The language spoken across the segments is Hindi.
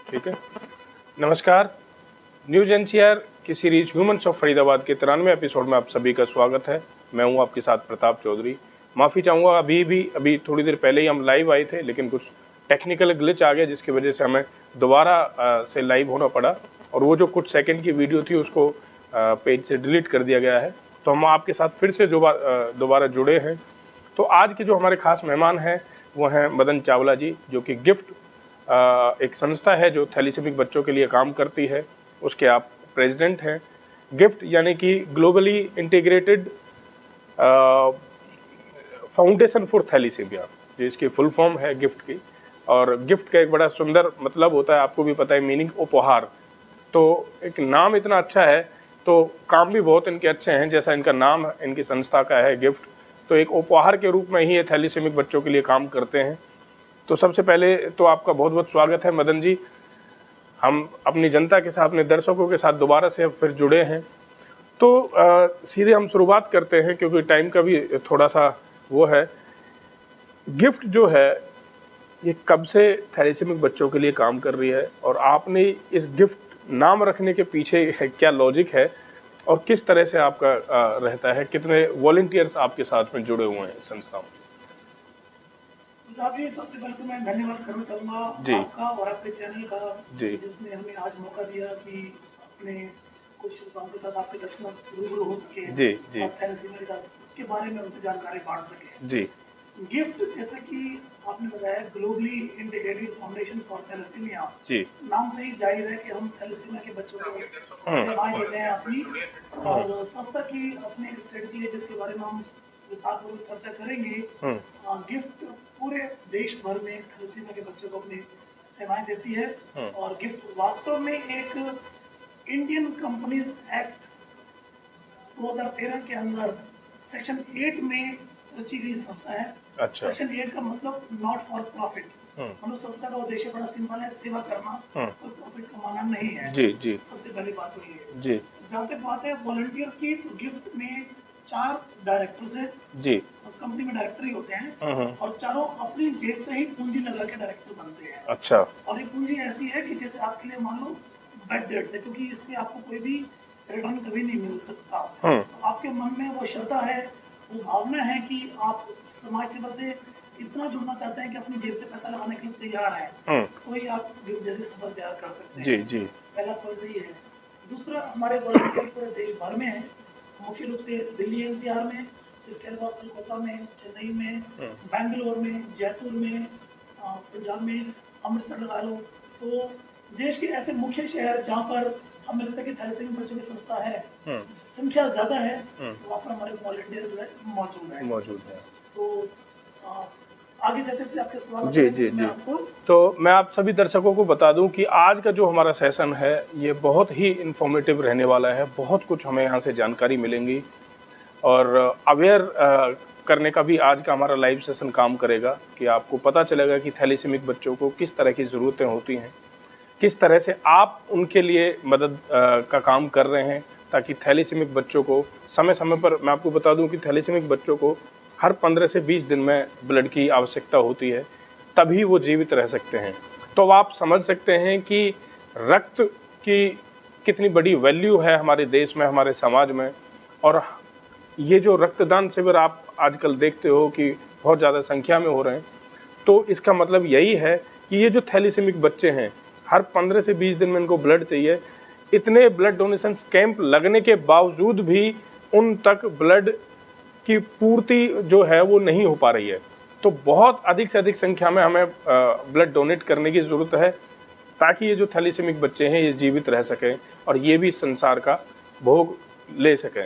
ठीक है। नमस्कार। न्यूज एनसीआर की सीरीज ह्यूमंस ऑफ फरीदाबाद के 93वें एपिसोड में आप सभी का स्वागत है। मैं हूं आपके साथ प्रताप चौधरी। माफ़ी चाहूँगा, अभी थोड़ी देर पहले ही हम लाइव आए थे, लेकिन कुछ टेक्निकल ग्लिच आ गया जिसकी वजह से हमें दोबारा से लाइव होना पड़ा और वो जो कुछ सेकंड की वीडियो थी उसको पेज से डिलीट कर दिया गया है। तो हम आपके साथ फिर से दोबारा जुड़े हैं। तो आज के जो हमारे खास मेहमान हैं वो हैं मदन चावला जी, जो कि गिफ्ट एक संस्था है जो थैलीसीमिक बच्चों के लिए काम करती है, उसके आप प्रेसिडेंट हैं। गिफ्ट यानी कि globally integrated foundation for thalassemia, जो इसकी फुल फॉर्म है गिफ्ट की। और गिफ्ट का एक बड़ा सुंदर मतलब होता है, आपको भी पता है, मीनिंग उपहार। तो एक नाम इतना अच्छा है तो काम भी बहुत इनके अच्छे हैं। जैसा इनका नाम इनकी संस्था का है गिफ्ट, तो एक उपहार के रूप में ही ये थैलीसीमिक बच्चों के लिए काम करते हैं। तो सबसे पहले तो आपका बहुत बहुत स्वागत है मदन जी। हम अपनी जनता के साथ, अपने दर्शकों के साथ दोबारा से फिर जुड़े हैं। तो सीधे हम शुरुआत करते हैं क्योंकि टाइम का भी थोड़ा सा वो है। गिफ्ट जो है ये कब से थैलीसीमिक बच्चों के लिए काम कर रही है और आपने इस गिफ्ट नाम रखने के पीछे क्या लॉजिक है और किस तरह से आपका रहता है, कितने वॉलंटियर्स आपके साथ में जुड़े हुए हैं संस्था में? जी, सबसे पहले तो मैं धन्यवाद करना चाहूँगा आपका और आपके चैनल का, जिसने हमें आज मौका दिया कि अपने कुछ श्रोताओं के साथ, आपके दर्शकों रूबरू हो सके और थैलेसीमिया के साथ के बारे में उनसे जानकारी बांट सके। जी। गिफ्ट, जैसे कि आपने बताया, globally integrated foundation for thalassemia, नाम से ही जाहिर है कि हम थैलेसीमिया के बच्चों को सेवाएं देते हैं अपनी। और संस्था की अपनी एक स्ट्रेटजी है जिसके बारे में हम विस्तारपूर्वक चर्चा करेंगे। गिफ्ट पूरे देश भर में थैलेसीमिया के बच्चों को अपनी सेवाएं देती है। और गिफ्ट वास्तव में एक इंडियन कंपनीज एक्ट 2013 के अंदर सेक्शन 8 में रची गई संस्था है। अच्छा। सेक्शन 8 का मतलब नॉट फॉर प्रॉफिट। मतलब संस्था का उद्देश्य बड़ा सिंपल है, सेवा करना, कोई प्रॉफिट कमाना नहीं है। जी। सबसे पहली बात तो ये है। जी। जहाँ तक बात है वॉलंटियर्स की, तो गिफ्ट में 4 डायरेक्टर्स हैं। जी। कंपनी में डायरेक्टर ही होते हैं और चारों अपनी जेब से ही पूंजी लगा के डायरेक्टर बनते हैं। अच्छा। और ये पूंजी ऐसी है कि जैसे आपके लिए मान लो बेड डेट्स है, क्योंकि इस पे आपको कोई भी रिटर्न कभी नहीं मिल सकता। तो आपके मन में वो श्रद्धा है, वो भावना है कि आप समाज सेवा से इतना जुड़ना चाहते हैं कि अपनी जेब से पैसा लगाने के लिए तैयार है, तो ही आप जैसे संस्था तैयार कर सकते हैं। जी। पहला पॉइंट ये है। दूसरा, हमारे वॉलंटियर पूरे देश भर में है, मुख्य रूप से दिल्ली एनसीआर में, इसके अलावा कोलकाता में, चेन्नई में, बेंगलोर में, जयपुर में, पंजाब में, अमृतसर लगा लो। तो देश के ऐसे मुख्य शहर जहाँ पर हमें लगता है कि थैलेसीमिया बच्चों की संस्था है, संख्या ज्यादा है, तो वहाँ पर हमारे वॉलंटियर जो है मौजूद है। तो आगे जैसे आपके सवाल। जी। तो मैं आप सभी दर्शकों को बता दूं कि आज का जो हमारा सेशन है ये बहुत ही इंफॉर्मेटिव रहने वाला है। बहुत कुछ हमें यहाँ से जानकारी मिलेंगी और अवेयर करने का भी आज का हमारा लाइव सेशन काम करेगा कि आपको पता चलेगा कि थैलेसीमिक बच्चों को किस तरह की ज़रूरतें होती हैं, किस तरह से आप उनके लिए मदद का काम कर रहे हैं, ताकि थैलेसीमिक बच्चों को समय समय पर, मैं आपको बता दूं कि थैलेसीमिक बच्चों को हर 15 से 20 दिन में ब्लड की आवश्यकता होती है, तभी वो जीवित रह सकते हैं। तो आप समझ सकते हैं कि रक्त की कितनी बड़ी वैल्यू है हमारे देश में, हमारे समाज में। और ये जो रक्तदान शिविर आप आजकल देखते हो कि बहुत ज़्यादा संख्या में हो रहे हैं, तो इसका मतलब यही है कि ये जो थैलेसीमिक बच्चे हैं, हर 15 से 20 दिन में इनको ब्लड चाहिए। इतने ब्लड डोनेशन कैंप लगने के बावजूद भी उन तक ब्लड की पूर्ति जो है वो नहीं हो पा रही है। तो बहुत अधिक से अधिक संख्या में हमें ब्लड डोनेट करने की ज़रूरत है, ताकि ये जो थैलेसीमिक बच्चे हैं ये जीवित रह सकें और ये भी संसार का भोग ले सकें।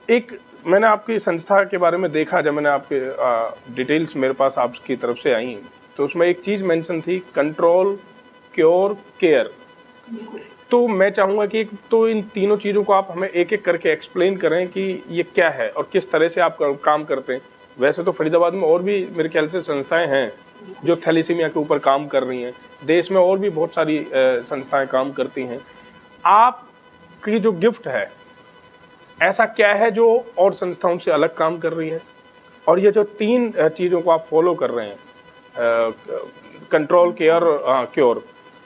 एक मैंने आपकी संस्था के बारे में देखा, जब मैंने आपके डिटेल्स मेरे पास आपकी तरफ से आई, तो उसमें एक चीज़ मेंशन थी, कंट्रोल, क्योर, केयर। तो मैं चाहूँगा कि तो इन तीनों चीज़ों को आप हमें एक एक करके एक्सप्लेन करें कि ये क्या है और किस तरह से आप काम करते हैं। वैसे तो फरीदाबाद में और भी मेरे ख्याल से संस्थाएं हैं जो थैलेसीमिया के ऊपर काम कर रही हैं, देश में और भी बहुत सारी संस्थाएं काम करती हैं। आपकी जो गिफ्ट है, ऐसा क्या है जो और संस्थाओं से अलग काम कर रही है? और ये जो 3 चीज़ों को आप फॉलो कर रहे हैं, कंट्रोल केयर क्योर,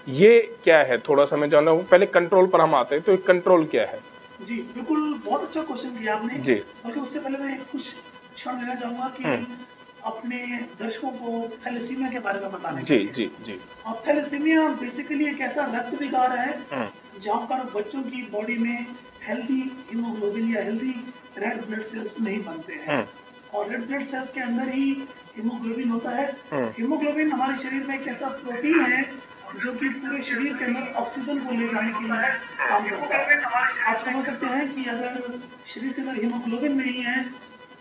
ये क्या है? थोड़ा सा मैं जानना हूँ, पहले कंट्रोल पर हम आते हैं, तो कंट्रोल क्या है? जी बिल्कुल, बहुत अच्छा क्वेश्चन किया आपने जी। बल्कि उससे पहले मैं कुछ क्षण लेना चाहूँगा कि अपने दर्शकों को थैलेसीमिया के बारे में बताने के जी लिए। जी जी। और थैलेसीमिया बेसिकली एक ऐसा रक्त विकार है जहाँ पर बच्चों की बॉडी में हेल्दी हीमोग्लोबिन या हेल्दी रेड ब्लड सेल्स नहीं बनते हैं, और रेड ब्लड सेल्स के अंदर ही हीमोग्लोबिन होता है। हीमोग्लोबिन हमारे शरीर में एक ऐसा प्रोटीन है जो कि पूरे शरीर के अंदर ऑक्सीजन को ले जाने के लिए काम करता है। आप समझ सकते हैं कि अगर शरीर के अंदर हीमोग्लोबिन नहीं है,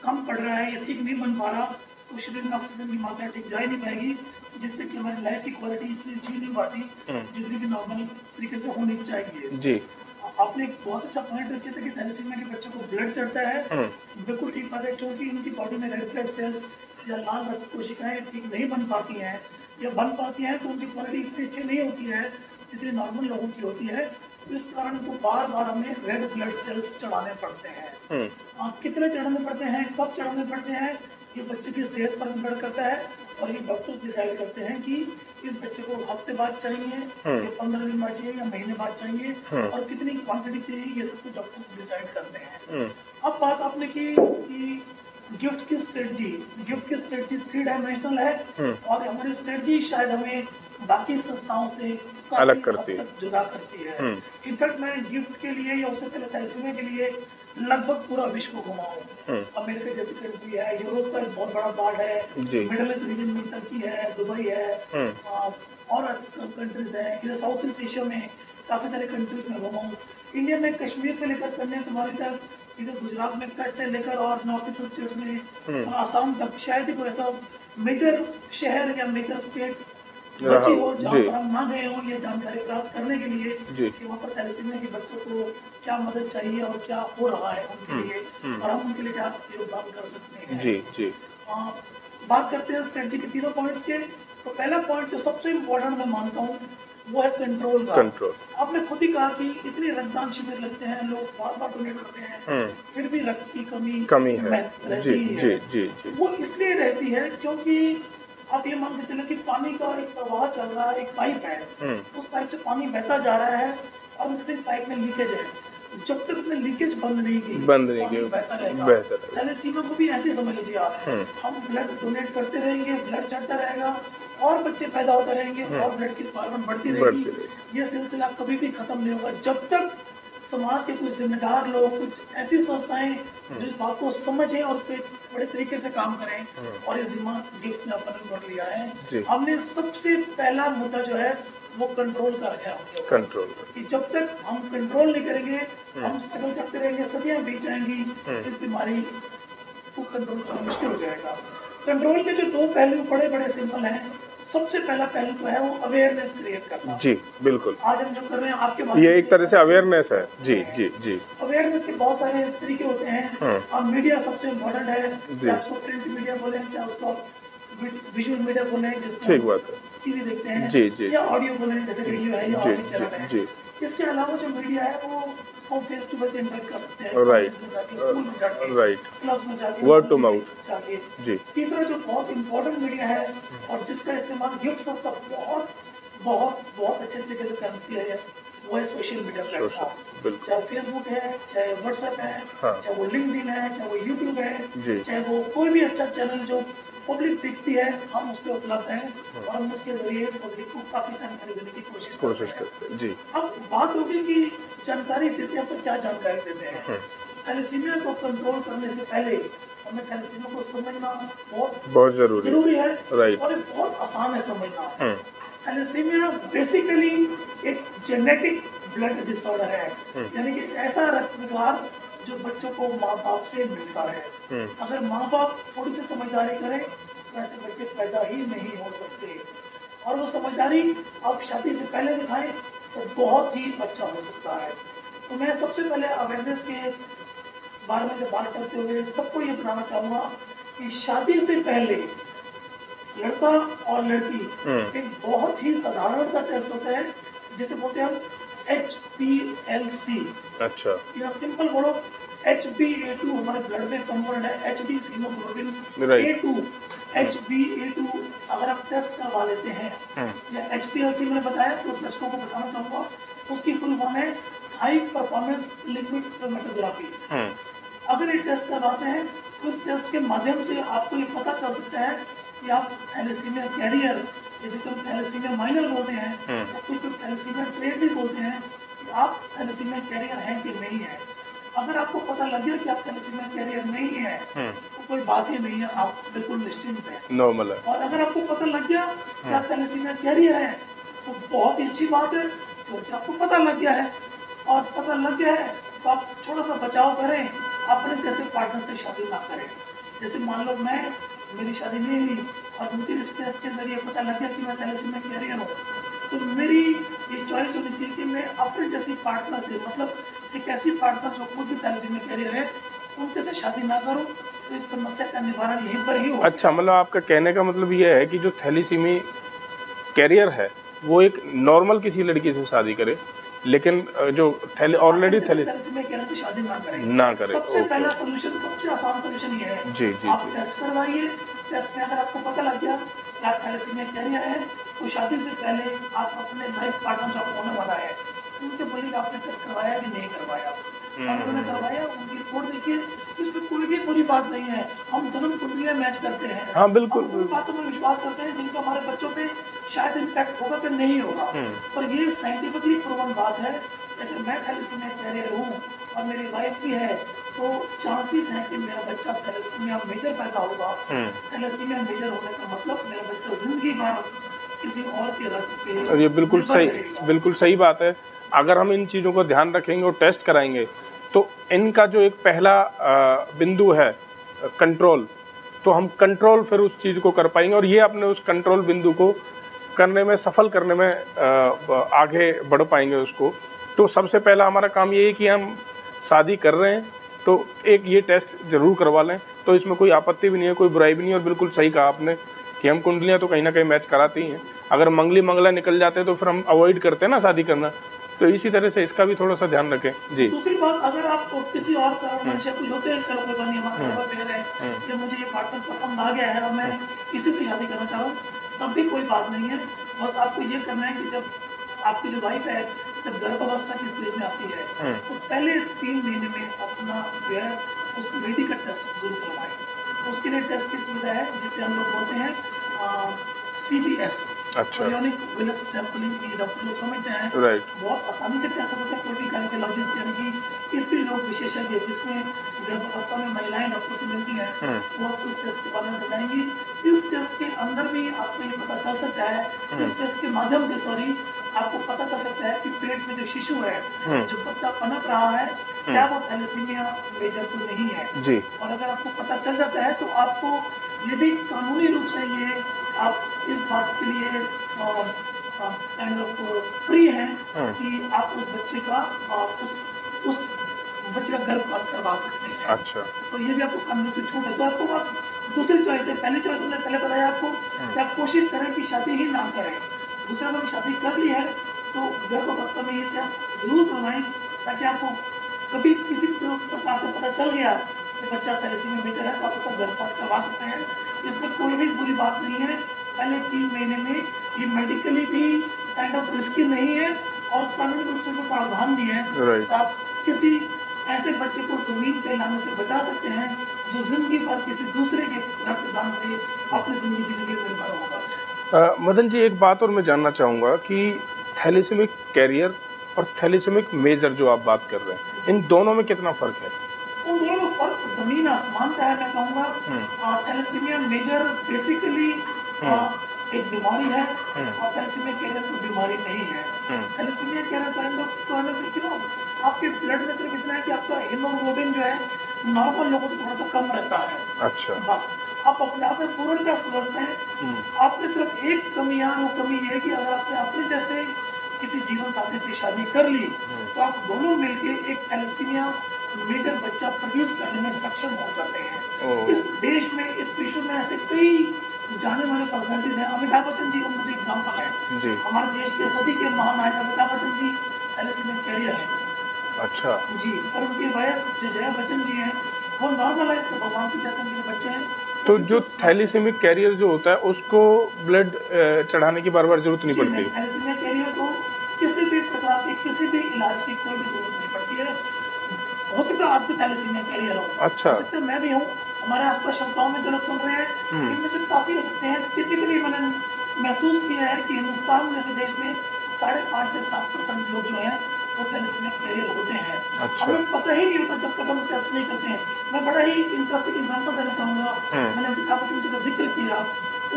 कम पड़ रहा है या ठीक नहीं बन पा रहा, तो शरीर में ऑक्सीजन की मात्रा ठीक जा ही नहीं पाएगी, जिससे कि हमारी लाइफ की क्वालिटी इतनी अच्छी नहीं पाती जितनी भी नॉर्मल तरीके से होनी चाहिए। जी। आपने एक बहुत अच्छा पॉइंट रेज किया था कि थैलेसीमिया के बच्चों को ब्लड चढ़ता है। बिल्कुल ठीक बात है, क्योंकि इनकी बॉडी में रेड ब्लड सेल्स या लाल रक्त कोशिकाएं ठीक नहीं बन पाती हैं, या बन पाती हैं तो उनकी क्वालिटी इतनी अच्छी नहीं होती है जितनी नॉर्मल लोगों की होती है। तो इस कारण उनको बार बार हमें रेड ब्लड सेल्स चढ़ाने पड़ते हैं। कितने चढ़ाने पड़ते हैं, कब चढ़ाने पड़ते हैं, ये बच्चे की सेहत पर निर्भर करता है, और ये डॉक्टर्स डिसाइड करते हैं कि इस बच्चे को हफ्ते बाद चाहिए या 15 दिन बाद चाहिए या महीने बाद चाहिए, और कितनी क्वांटिटी चाहिए, ये सब कुछ डॉक्टर्स डिसाइड करते हैं। अब बात आपने की कि गिफ्ट की स्ट्रेटजी 3 डायमेंशनल है, और हमारी स्ट्रेटजी शायद हमें बाकी संस्थाओं से अलग करती है, जुदा करती है। इनफैक्ट मैं गिफ्ट के लिए या उससे पहले थैलेसीमिया के लिए लगभग पूरा विश्व घुमा हूँ। अमेरिका जैसी कंट्री है, यूरोप का एक बहुत बड़ा पार्ट है, मिडिल ईस्ट रीजन में टर्की है, दुबई है, और कंट्रीज है, इधर साउथ ईस्ट एशिया में काफी सारे कंट्रीज में घुमा हूँ। इंडिया में कश्मीर से लेकर कन्याकुमारी तक, इधर गुजरात में कच्छ से लेकर और नॉर्थ ईस्ट स्टेट्स में आसाम तक, शायद ही कोई ऐसा मेजर शहर या मेजर स्टेट बची हो जहाँ पर हम ना गए हो ये जानकारी प्राप्त करने के लिए कि वहाँ पर थैलेसीमिया के बच्चों को क्या मदद चाहिए और क्या हो रहा है उनके लिए, और हम उनके लिए क्या योगदान कर सकते हैं। जी जी। बात करते हैं स्ट्रेटजी के तीनों पॉइंट्स के। तो पहला पॉइंट जो सबसे इम्पोर्टेंट मैं मानता हूँ वो है कंट्रोल का। आपने खुद ही कहा कि इतने रक्तदान शिविर लगते हैं, लोग बार बार डोनेट करते हैं, फिर भी रक्त की कमी है, रहती है। जी। वो इसलिए रहती है क्योंकि आप ये मान के चले कि पानी का एक प्रवाह चल रहा है, एक पाइप है, उस पाइप से पानी बहता जा रहा है, और मुझे पाइप में लीकेज है, जब तक अपने लीकेज बंद नहीं की बहता रहेगा। थैलेसीमिया को भी ऐसे समझ लीजिए आप, हम ब्लड डोनेट करते रहेंगे, ब्लड चढ़ता रहेगा, और बच्चे पैदा होते रहेंगे, और ब्लड की रिक्वायरमेंट बढ़ती रहेगी। ये सिलसिला कभी भी खत्म नहीं होगा जब तक समाज के कुछ जिम्मेदार लोग, कुछ ऐसी संस्थाएं जो इस बात को समझें और बड़े तरीके से काम करें, और ये जिम्मा गिफ्ट ने अपन कर लिया है। हमने सबसे पहला मुद्दा जो है वो कंट्रोल का रखा है। कंट्रोल कि जब तक हम कंट्रोल नहीं करेंगे, हम स्ट्रगल करते रहेंगे, सदियां बीत जाएंगी, इस बीमारी को कंट्रोल करना मुश्किल हो जाएगा। कंट्रोल के जो दो पहलू बड़े बड़े सिंपल हैं। सबसे पहला पहलू तो है वो अवेयरनेस क्रिएट करना। जी बिल्कुल। आज हम जो कर रहे हैं आपके ये एक तरह से अवेयरनेस है। जी जी जी। अवेयरनेस के बहुत सारे तरीके होते हैं, और मीडिया सबसे इम्पोर्टेंट है, चाहे उसको प्रिंट मीडिया बोले, चाहे उसको विजुअल मीडिया बोले जिसको टीवी देखते हैं, जी जी, या ऑडियो बोले जैसे रेडियो है या ऑडियो चैनल है। इसके अलावा जो मीडिया है वो हम फेस टू फेस इंटरेक्ट कर सकते हैं, राइट, स्कूल में जाके, राइट, क्लब में जाके, वर्ड टू माउथ जाके। जी। तीसरा जो बहुत इम्पोर्टेंट मीडिया है और जिसका इस्तेमाल गिफ्ट संस्था बहुत बहुत बहुत अच्छे तरीके से करती है वो है सोशल मीडिया प्लेटफॉर्म। चाहे फेसबुक है, चाहे व्हाट्सएप है, चाहे वो लिंक्डइन है, चाहे वो यूट्यूब है, चाहे वो कोई भी अच्छा चैनल जो पब्लिक दिखती है, हम उस पर उपलब्ध हैं, और हम उसके जरिए पब्लिक को काफी जानकारी देने की कोशिश करते हैं। जी। अब बात होगी कि जानकारी देते हैं तो क्या जानकारी देते हैं। थैलेसीमिया को कंट्रोल करने से पहले हमें थैलेसीमिया को समझना बहुत जरूरी है, राइट, और ये बहुत आसान है समझना। थैलेसीमिया बेसिकली एक जेनेटिक ब्लड डिसऑर्डर है, यानी कि ऐसा रक्त विकार जो बच्चों को माँ बाप से मिलता है। अगर माँ बाप थोड़ी सी समझदारी करें तो ऐसे बच्चे पैदा ही नहीं हो सकते, और वो समझदारी आप शादी से पहले दिखाएं तो बहुत ही अच्छा हो सकता है। तो मैं सबसे पहले अवेयरनेस के बारे में बात करते हुए सबको ये बताना चाहूँगा कि शादी से पहले लड़का और लड़की एक बहुत ही साधारण सा टेस्ट होता है जिसे बोलते हैं हम HbA1c। अच्छा, या सिंपल बोलो HbA2 हमारे ब्लड में कंपोनेंट है, Hb हीमोग्लोबिन, A2 HbA2 अगर आप टेस्ट करवा लेते हैं या HPLC मैंने बताया, तो दर्शकों को बताना चाहूँगा उसकी फुल फॉर्म है हाई परफॉर्मेंस लिक्विड क्रोमेटोग्राफी। अगर ये टेस्ट करवाते हैं तो इस टेस्ट के माध्यम से आपको ये पता चल सकता है कि आप थैलेसीमिया कैरियर, जिसे हम थैलेसीमिया माइनर बोलते हैं, या कुछ लोग थैलेसीमिया ट्रेट भी बोलते हैं, कि आप थैलेसीमिया कैरियर हैं कि नहीं है। अगर आपको पता लग गया कि आप थैलेसीमिया कैरियर नहीं है तो कोई बात ही नहीं है, आप बिल्कुल निश्चिंत हैं, नॉर्मल है। और अगर आपको पता लग गया कि आप थैलेसीमिया कैरियर हैं तो बहुत ही अच्छी बात है, क्योंकि आपको पता लग गया है, और पता लग गया है तो आप थोड़ा सा बचाव करें, अपने जैसे पार्टनर से शादी ना करें। जैसे मान लो मेरी शादी नहीं हुई और मुझे इस टेस्ट के जरिए पता लग गया कि मैं थैलेसीमिया कैरियर हूँ, तो मेरी ये चॉइस होनी चाहिए कि मैं अपने जैसी पार्टनर से, मतलब एक ऐसी पार्टनर जो खुद भी थैलेसीमिया कैरियर है, उनके से शादी ना करूँ, तो इस समस्या का निवारण यहीं पर ही हो। अच्छा, मतलब आपका कहने का मतलब ये है कि जो थैलेसीमिया कैरियर है वो एक नॉर्मल किसी लड़की से शादी करे, लेकिन जो ऑलरेडी थैलेसीमिया कैरियर से शादी ना करे। सबसे पहला सोल्यूशन, सबसे आसान सोल्यूशन ये है, जी जी आप टेस्ट करवाइए। टेस्ट में अगर आपको पता लग गया कि आप थैलेसीमिया कैरियर है, तो शादी से पहले आप अपने लाइफ पार्टनर जो आपको होने वाला है उनसे बोलिए कि आपने टेस्ट करवाया कि नहीं करवाया। अगर उन्होंने करवाया, उनकी रिपोर्ट देखिए, इसमें कोई भी बुरी बात नहीं है। हम जन्म कुंडलियां मैच करते हैं, हाँ बिल्कुल, हम उन बातों में विश्वास करते हैं जिनका हमारे बच्चों पे शायद इम्पैक्ट होगा कि नहीं होगा, पर ये साइंटिफिकली प्रूवन बात है। अगर मैं थैलेसीमिया कैरियर हूँ और मेरी वाइफ भी है, तो चांसेस हैं कि मेरा बच्चा थैलेसीमिया मेजर पैदा होगा। थैलेसीमिया मेजर होने का मतलब मेरा बच्चा जिंदगी भर किसी और के रक्त पे, ये बिल्कुल सही बात है। अगर हम इन चीज़ों को ध्यान रखेंगे और टेस्ट कराएंगे तो इनका जो एक पहला बिंदु है कंट्रोल, तो हम कंट्रोल फिर उस चीज़ को कर पाएंगे, और ये अपने उस कंट्रोल बिंदु को करने में, सफल करने में आगे बढ़ पाएंगे उसको। तो सबसे पहला हमारा काम ये है कि हम शादी कर रहे हैं तो एक ये टेस्ट ज़रूर करवा लें, तो इसमें कोई आपत्ति भी नहीं है, कोई बुराई भी नहीं है। और बिल्कुल सही कहा आपने कि हम कुंडलियाँ तो कहीं ना कहीं मैच कराती ही हैं। अगर मंगली मंगला निकल जाते हैं तो फिर हम अवॉइड करते हैं ना शादी करना, तो इसी तरह से इसका भी थोड़ा सा ध्यान रखें। जी, दूसरी बात, अगर आप किसी और मनुष्य को होते हैं, चलो कोई बनी हमारा अफेयर है कि मुझे ये पार्टनर पसंद आ गया है और मैं किसी से शादी करना चाह रहा हूँ, तब भी कोई बात नहीं है। बस आपको ये करना है कि जब आपकी जो वाइफ है, जब गर्भावस्था की स्टेज में आती है, तो पहले 3 महीने में अपना जो है उस बेटी का टेस्ट जरूर करवाएं। तो उसके लिए टेस्ट की सुविधा है जिसे हम लोग बोलते हैं CVS, कोरियोनिक विलस सैंपलिंग, की डॉक्टर लोग समझते हैं। बहुत आसानी से टेस्ट होता है। कोई भी गायनेकोलॉजिस्ट यानी कि स्त्री रोग विशेषज्ञ जिसमें गर्भावस्था में महिलाएं डॉक्टर से मिलती हैं, वो आपको इस टेस्ट के बारे में बताएंगी। इस टेस्ट के अंदर भी आपको ये पता चल सकता है, इस टेस्ट के माध्यम से आपको पता चल सकता है कि पेट में जो शिशु है, जो बच्चा पनप रहा है, क्या वो थैलेसीमिया मेजर तो नहीं है जी। और अगर आपको पता चल जाता है तो आपको ये भी कानूनी रूप से ये आप इस बात के लिए काइंड ऑफ फ्री हैं कि आप उस बच्चे का उस बच्चे का गर्भपात करवा सकते हैं। अच्छा, तो ये भी आपको कानून से छूट है। तो आपको बस दूसरी चॉइस है, पहली चॉइस हमने पहले बताया आपको कि आप कोशिश करें कि शादी ही ना करें। दूसरा, अगर शादी कर ली है तो गर्भावस्था में ये टेस्ट जरूर करवाएं, ताकि आपको कभी किसी प्रकार से पता चल गया कि बच्चा थैलेसीमिया मेजर है तो आप उसका गर्भपात करवा सकते हैं। इसमें कोई भी बुरी बात नहीं है। पहले 3 महीने में ये मेडिकली भी काइंड ऑफ रिस्की नहीं है और कानूनी रूप से कोई प्रावधान भी है। तो आप किसी ऐसे बच्चे को जमीन पे लाने से बचा सकते हैं जो जिंदगी भर किसी दूसरे के रक्तदान से अपनी जिंदगी में निर्भर होगा। मदन जी, एक बात और मैं जानना चाहूँगा कि थैलेसीमिक कैरियर और थैलेसीमिक मेजर जो आप बात कर रहे हैं, इन दोनों में कितना फ़र्क है? उन दोनों में फ़र्क ज़मीन आसमान का है, मैं कहूँगा। थैलेसीमिया मेजर बेसिकली एक बीमारी है और थैलेसीमिया कैरियर कोई बीमारी नहीं है। थैलेसीमिया कैरियर आपके ब्लड में सिर्फ इतना है कि आपका हीमोग्लोबिन जो है नॉर्मल लोगों से थोड़ा सा कम रहता है। अच्छा, बस आप अपने आप में पूर्णतः स्वस्थ हैं। आपने सिर्फ एक कमी है, वो कमी ये है कि अगर आपने अपने जैसे किसी जीवन साथी से शादी कर ली तो आप दोनों मिलके एक थैलेसीमिया मेजर बच्चा प्रोड्यूस करने में सक्षम हो जाते हैं। इस देश में, इस विश्व में ऐसे कई जाने माने पर्सनालिटीज हैं। अमिताभ बच्चन जी उनमें से एग्जाम्पल है। हमारे देश के सदी के महानायक अमिताभ बच्चन जी थैलेसीमिया कैरियर है। अच्छा जी, और उनकी वाइफ जो जया बच्चन जी हैं वो नॉर्मल है, तो भगवान की तरफ से उनके बच्चे हैं। तो जो थैलीसीमिक कैरियर जो होता है उसको ब्लड चढ़ाने की बार बार जरूरत नहीं पड़ती? थैलीसीमिया कैरियर को किसी भी प्रकार के किसी भी इलाज की कोई भी जरूरत नहीं पड़ती है। हो सकता है आपको थैलीसीमिया कैरियर हो, अच्छा, हो सकता है मैं भी हूँ, हमारे आसपास श्रोताओं में जो लोग सुन रहे हैं इनमें से काफ़ी हो सकते हैं। टिपिकली मैंने महसूस किया है कि हिंदुस्तान जैसे देश में 5.5 से 7% लोग जो हैं वो थैलीसीमिया कैरियर होते हैं। अच्छा, हमें पता ही नहीं होता जब तक हम टेस्ट नहीं करते हैं। मैं बड़ा ही इंटरेस्टिंग एग्जांपल देना चाहूँगा। मैंने अमिताभ बच्चन जी का जिक्र किया,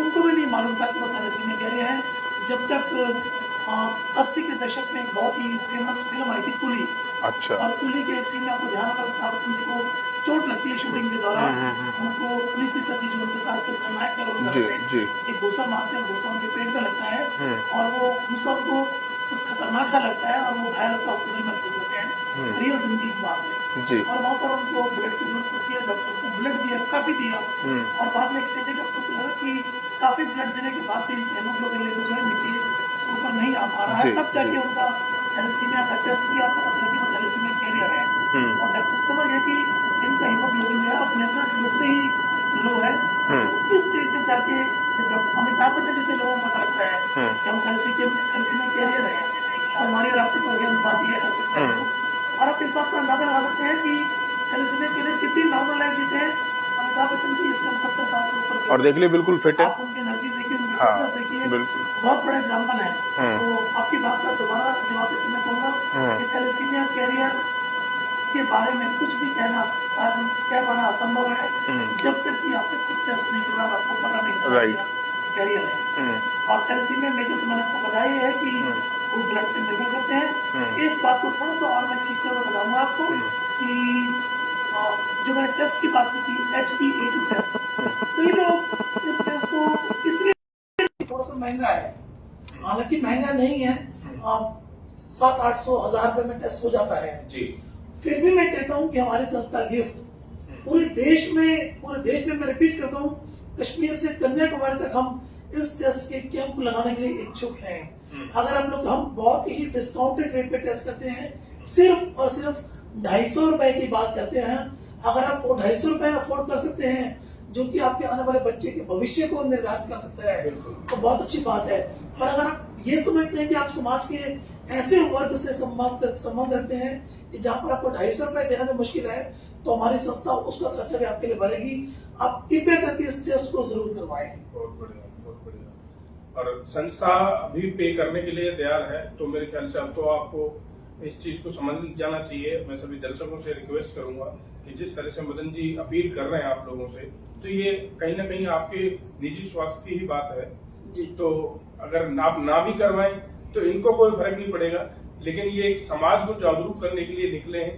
उनको भी नहीं मालूम था कि वो थैलीसीमिया कैरियर है जब तक 80 के दशक में एक बहुत ही फेमस फिल्म आई थी कुली। अच्छा, और कुली के एक सीन में आपको ध्यान होगा अमिताभ बच्चन जी को चोट लगती है शूटिंग के दौरान। उनको प्रीति सती जो उनके साथ खलनायक का रोल करते हैं, एक घूसा मारते हैं, घूसा उनके पेट में लगता है और वो घूसा उनको कुछ खतरनाक सा लगता है और वो घायल होकर हॉस्पिटल में भर्ती होते हैं रियल जिंदगी की बात में। और वहाँ पर उनको ब्लड की जरूरत होती है, डॉक्टर को ब्लड दिया, काफ़ी दिया और बाद में एक्सटेंडेड डॉक्टर को लगा कि काफ़ी ब्लड देने के बाद भी हेमोग्लोबिन लेवल जो है नीचे से ऊपर नहीं आ पा रहा है। तब जाके उनका थैलेसीमिया का टेस्ट किया, पता चला कि वो थैलेसीमिया कैरियर है और डॉक्टर समझ गए कि इनका हीमोग्लोबिन जो है अब नेचुरल रूप से ही लो है। तो इस स्टेज में जाके जब डॉक्टर अमिताभ बच्चन जैसे लोगों को पता लगता है कि हम थैलेसीमिया कैरियर है तो हमारी और आपकी तो हम बात ये कर सकते हैं। और आप इस बात का अंदाजा लगा सकते हैं कि थैलेसीमिया कैरियर कितनी नॉर्मल लाइफ जीते हैं। अमिताभ बच्चन जी इस टाइम 70 साल से ऊपर और देख लिए बिल्कुल फिट है। आप उनकी एनर्जी देखिए, उनकी हाँ, फिटनेस देखिए, बिल्कुल बहुत बड़ा एग्जाम्पल है। तो आपकी बात का दोबारा जवाब देते मैं कहूँगा कि थैलेसीमिया कैरियर के बारे में कुछ भी कह पाना असंभव है जब तक कि आपने खुद टेस्ट नहीं करवाया, आपको पता नहीं चला कि आप कैरियर है। और थैलेसीमिया में जो मैंने आपको बताया है कि वो ब्लड पे निर्भर करते हैं। इस बात को थोड़ा सा और मैं खींचते हुए बताऊंगा आपको कि जो मैंने टेस्ट की बात की थी HbA2 टेस्ट, कई लोग इस टेस्ट को इसलिए थोड़ा सा महंगा है, हालांकि महंगा नहीं है, 700-800 रुपए में टेस्ट हो जाता है जी। फिर भी मैं कहता हूँ कि हमारी संस्था गिफ्ट पूरे देश में मैं रिपीट करता हूँ, कश्मीर से कन्याकुमारी तक हम इस टेस्ट के कैंप लगाने के लिए इच्छुक हैं। अगर हम बहुत ही डिस्काउंटेड रेट पे टेस्ट करते हैं, सिर्फ और सिर्फ 250 रुपए की बात करते हैं। अगर आप वो 250 रुपए अफोर्ड कर सकते हैं जो कि आपके आने वाले बच्चे के भविष्य को निर्धारित कर सकता है तो बहुत अच्छी बात है। पर अगर आप ये समझते हैं कि आप समाज के ऐसे वर्ग से संबंध रखते हैं कि जहाँ पर आपको 250 रुपए देना में मुश्किल है, तो हमारी संस्था उसका खर्चा भी आपके लिए भरेगी। आप कृपया करके इस टेस्ट को जरूर करवाएं। बहुत बढ़िया, बहुत बढ़िया। और संस्था भी पे करने के लिए तैयार है, तो मेरे ख्याल से अब तो आपको इस चीज को समझ जाना चाहिए। मैं सभी दर्शकों से रिक्वेस्ट करूंगा कि जिस तरह से मदन जी अपील कर रहे हैं आप लोगों से, तो ये कहीं ना कहीं आपके निजी स्वास्थ्य की ही बात है जी। तो अगर आप ना भी करवाएं तो इनको कोई फर्क नहीं पड़ेगा, लेकिन ये एक समाज को जागरूक करने के लिए निकले हैं,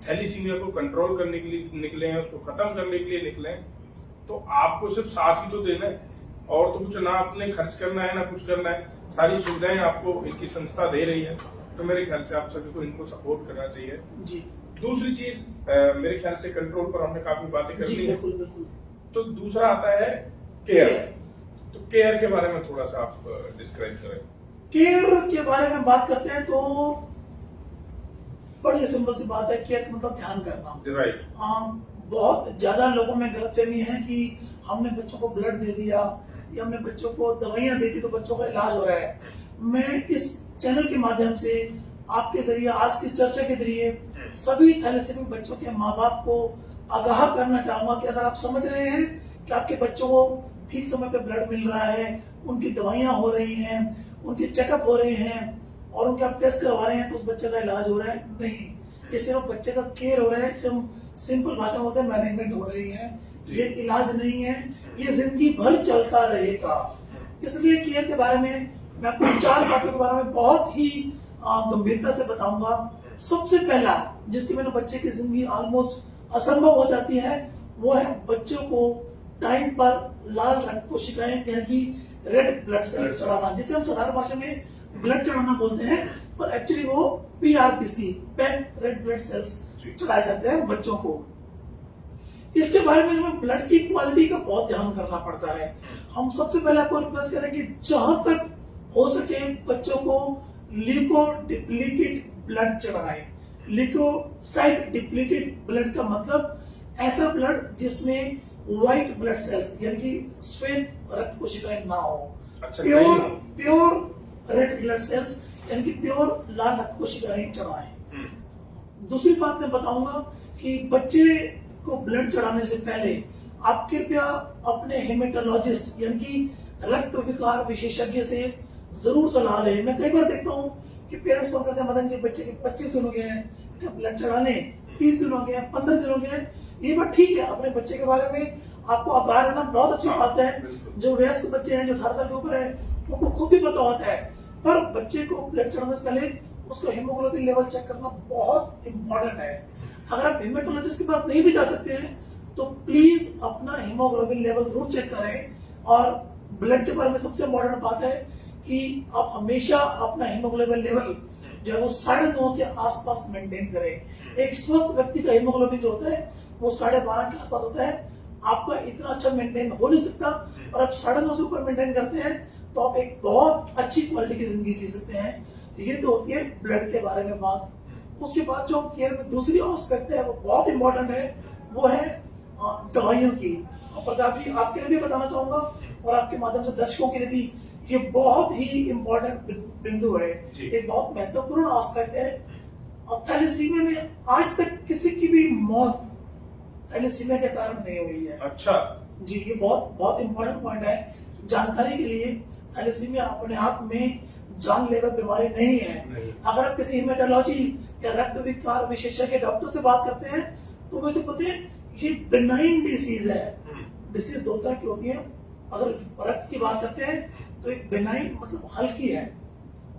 थैलीसीमिया को कंट्रोल करने के लिए निकले हैं, उसको खत्म करने के लिए निकले हैं, तो आपको सिर्फ साथ ही तो देना है और तो कुछ ना आपने खर्च करना है ना कुछ करना है, सारी सुविधाएं आपको इनकी संस्था दे रही है। तो मेरे ख्याल से आप सभी को इनको सपोर्ट करना चाहिए जी। दूसरी चीज मेरे ख्याल से कंट्रोल पर हमने काफी बातें कर ली है, तो दूसरा आता है केयर। तो केयर के बारे में थोड़ा सा आप डिस्क्राइब करें। केयर के बारे में बात करते हैं तो बड़ी सिंपल सी बात है, केयर मतलब ध्यान करना, राइट। बहुत ज्यादा लोगों में गलतफहमी है कि हमने बच्चों को ब्लड दे दिया या हमने बच्चों को दवाइयां दे दी तो बच्चों का इलाज हो रहा है। मैं इस चैनल के माध्यम से आपके जरिए आज की चर्चा के जरिए सभी थैलेसीमिक बच्चों के माँ बाप को आगाह करना चाहूंगा कि अगर आप समझ रहे हैं कि आपके बच्चों को ठीक समय पे ब्लड मिल रहा है, उनकी दवाइयां हो रही हैं, उनके चेकअप हो रहे हैं और उनके आप टेस्ट करवा रहे हैं तो उस बच्चे का इलाज हो रहा है, नहीं, ये सिर्फ बच्चे का केयर हो रहा है, सिंपल भाषा में होता है मैनेजमेंट हो रही है, ये इलाज नहीं है, ये जिंदगी भर चलता रहेगा। इसलिए केयर के बारे में मैं आपको 4 बातों के बारे में बहुत ही गंभीरता से बताऊंगा। सबसे पहला जिसकी मैंने बच्चे की जिंदगी ऑलमोस्ट असंभव हो जाती है वो है बच्चों को टाइम पर लाल रक्त कोशिकाएं यानी कि रेड ब्लड सेल चढ़ाना, जिसे हम साधारण भाषा में ब्लड चढ़ाना बोलते हैं, पर एक्चुअली वो PRBC packed red blood cells चढ़ाए जाते हैं बच्चों को। इसके बारे में हमें ब्लड की क्वालिटी का बहुत ध्यान करना पड़ता है। हम सबसे पहले आपको रिक्वेस्ट करें कि जहां तक हो सके बच्चों को ल्यूकोडिप्लीटेड ब्लड चढ़ाएं। ल्यूकोसाइट डिप्लीटेड ब्लड का मतलब ऐसा ब्लड जिसमें व्हाइट ब्लड सेल्स यानी कि श्वेत रक्त कोशिकाएं ना हो। अच्छा, प्योर रेड ब्लड सेल्स यानी कि प्योर लाल रक्त कोशिकाएं चढ़ाएं। दूसरी बात मैं बताऊंगा कि बच्चे को ब्लड चढ़ाने से पहले आप कृपया अपने हेमेटोलॉजिस्ट यानी कि रक्त विकार विशेषज्ञ से जरूर सलाह लें। मैं कई बार देखता हूँ कि पेरेंट्स फोन करते हैं, मदन जी बच्चे के 25 दिन हो गए हैं, क्या ब्लड चढ़ाने 30 दिन हो गए हैं, 15 दिन हो गए हैं। ये बात ठीक है, अपने बच्चे के बारे में आपको अवगाह रहना बहुत अच्छी बात है। जो वयस्क बच्चे हैं, जो 18 साल के ऊपर है, उनको खुद भी पता होता है, पर बच्चे को ब्लड चढ़ाने से पहले उसका हीमोग्लोबिन लेवल चेक करना बहुत इंपॉर्टेंट है। अगर आप हेमेटोलॉजिस्ट के पास नहीं भी जा सकते हैं तो प्लीज अपना हीमोग्लोबिन लेवल जरूर चेक करें। और ब्लड के बारे में सबसे इम्पोर्टेंट बात है कि आप हमेशा अपना हीमोग्लोबिन लेवल जो है वो 9.5 के आसपास मेंटेन करें। एक स्वस्थ व्यक्ति का हीमोग्लोबिन जो होता है वो 12.5 के आसपास होता है। आपका इतना अच्छा मेंटेन हो नहीं सकता, और आप 9.5 से ऊपर मेंटेन करते हैं तो आप एक बहुत अच्छी क्वालिटी की जिंदगी जी सकते हैं। ये तो होती है ब्लड के बारे में बात। उसके बाद जो केयर में दूसरी एस्पेक्ट है वो बहुत इंपॉर्टेंट है, वो है दवाइयों की। और प्रताप जी आपके लिए भी बताना चाहूंगा और आपके माध्यम से दर्शकों के लिए भी, ये बहुत ही इंपॉर्टेंट बिंदु है, एक बहुत महत्वपूर्ण एस्पेक्ट है। और थैलेसीमिया में आज तक किसी की भी मौत थैलेसीमिया के कारण नहीं हुई है। अच्छा जी, ये बहुत बहुत इंपॉर्टेंट पॉइंट है जानकारी के लिए। थैलेसीमिया अपने आप में जानलेवा बीमारी नहीं है। अगर आप किसी हेमेटोलॉजी या रक्त विकार विशेषज्ञ डॉक्टर से बात करते हैं तो वैसे पता है ये बेनाइन डिसीज है। डिसीज दो तरह की होती है। अगर रक्त की बात करते हैं तो एक बेनाइन मतलब हल्की है,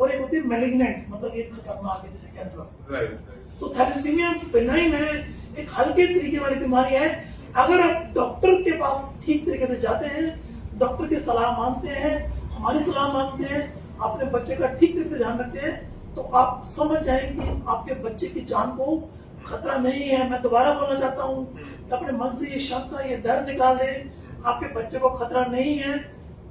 और एक होती है मैलिग्नेंट मतलब ये खतरनाक है, जैसे कैंसर। तो थैलेसीमिया बेनाइन है, एक हल्के तरीके वाली बीमारी है। अगर आप डॉक्टर के पास ठीक तरीके से जाते हैं, डॉक्टर की सलाह मानते हैं, हमारी सलाह मानते हैं, अपने बच्चे का ठीक तरीके से ध्यान रखते हैं, तो आप समझ जाएंगे कि आपके बच्चे की जान को खतरा नहीं है। मैं दोबारा बोलना चाहता हूँ कि अपने मन से ये शंका, ये डर निकाल दें, आपके बच्चे को खतरा नहीं है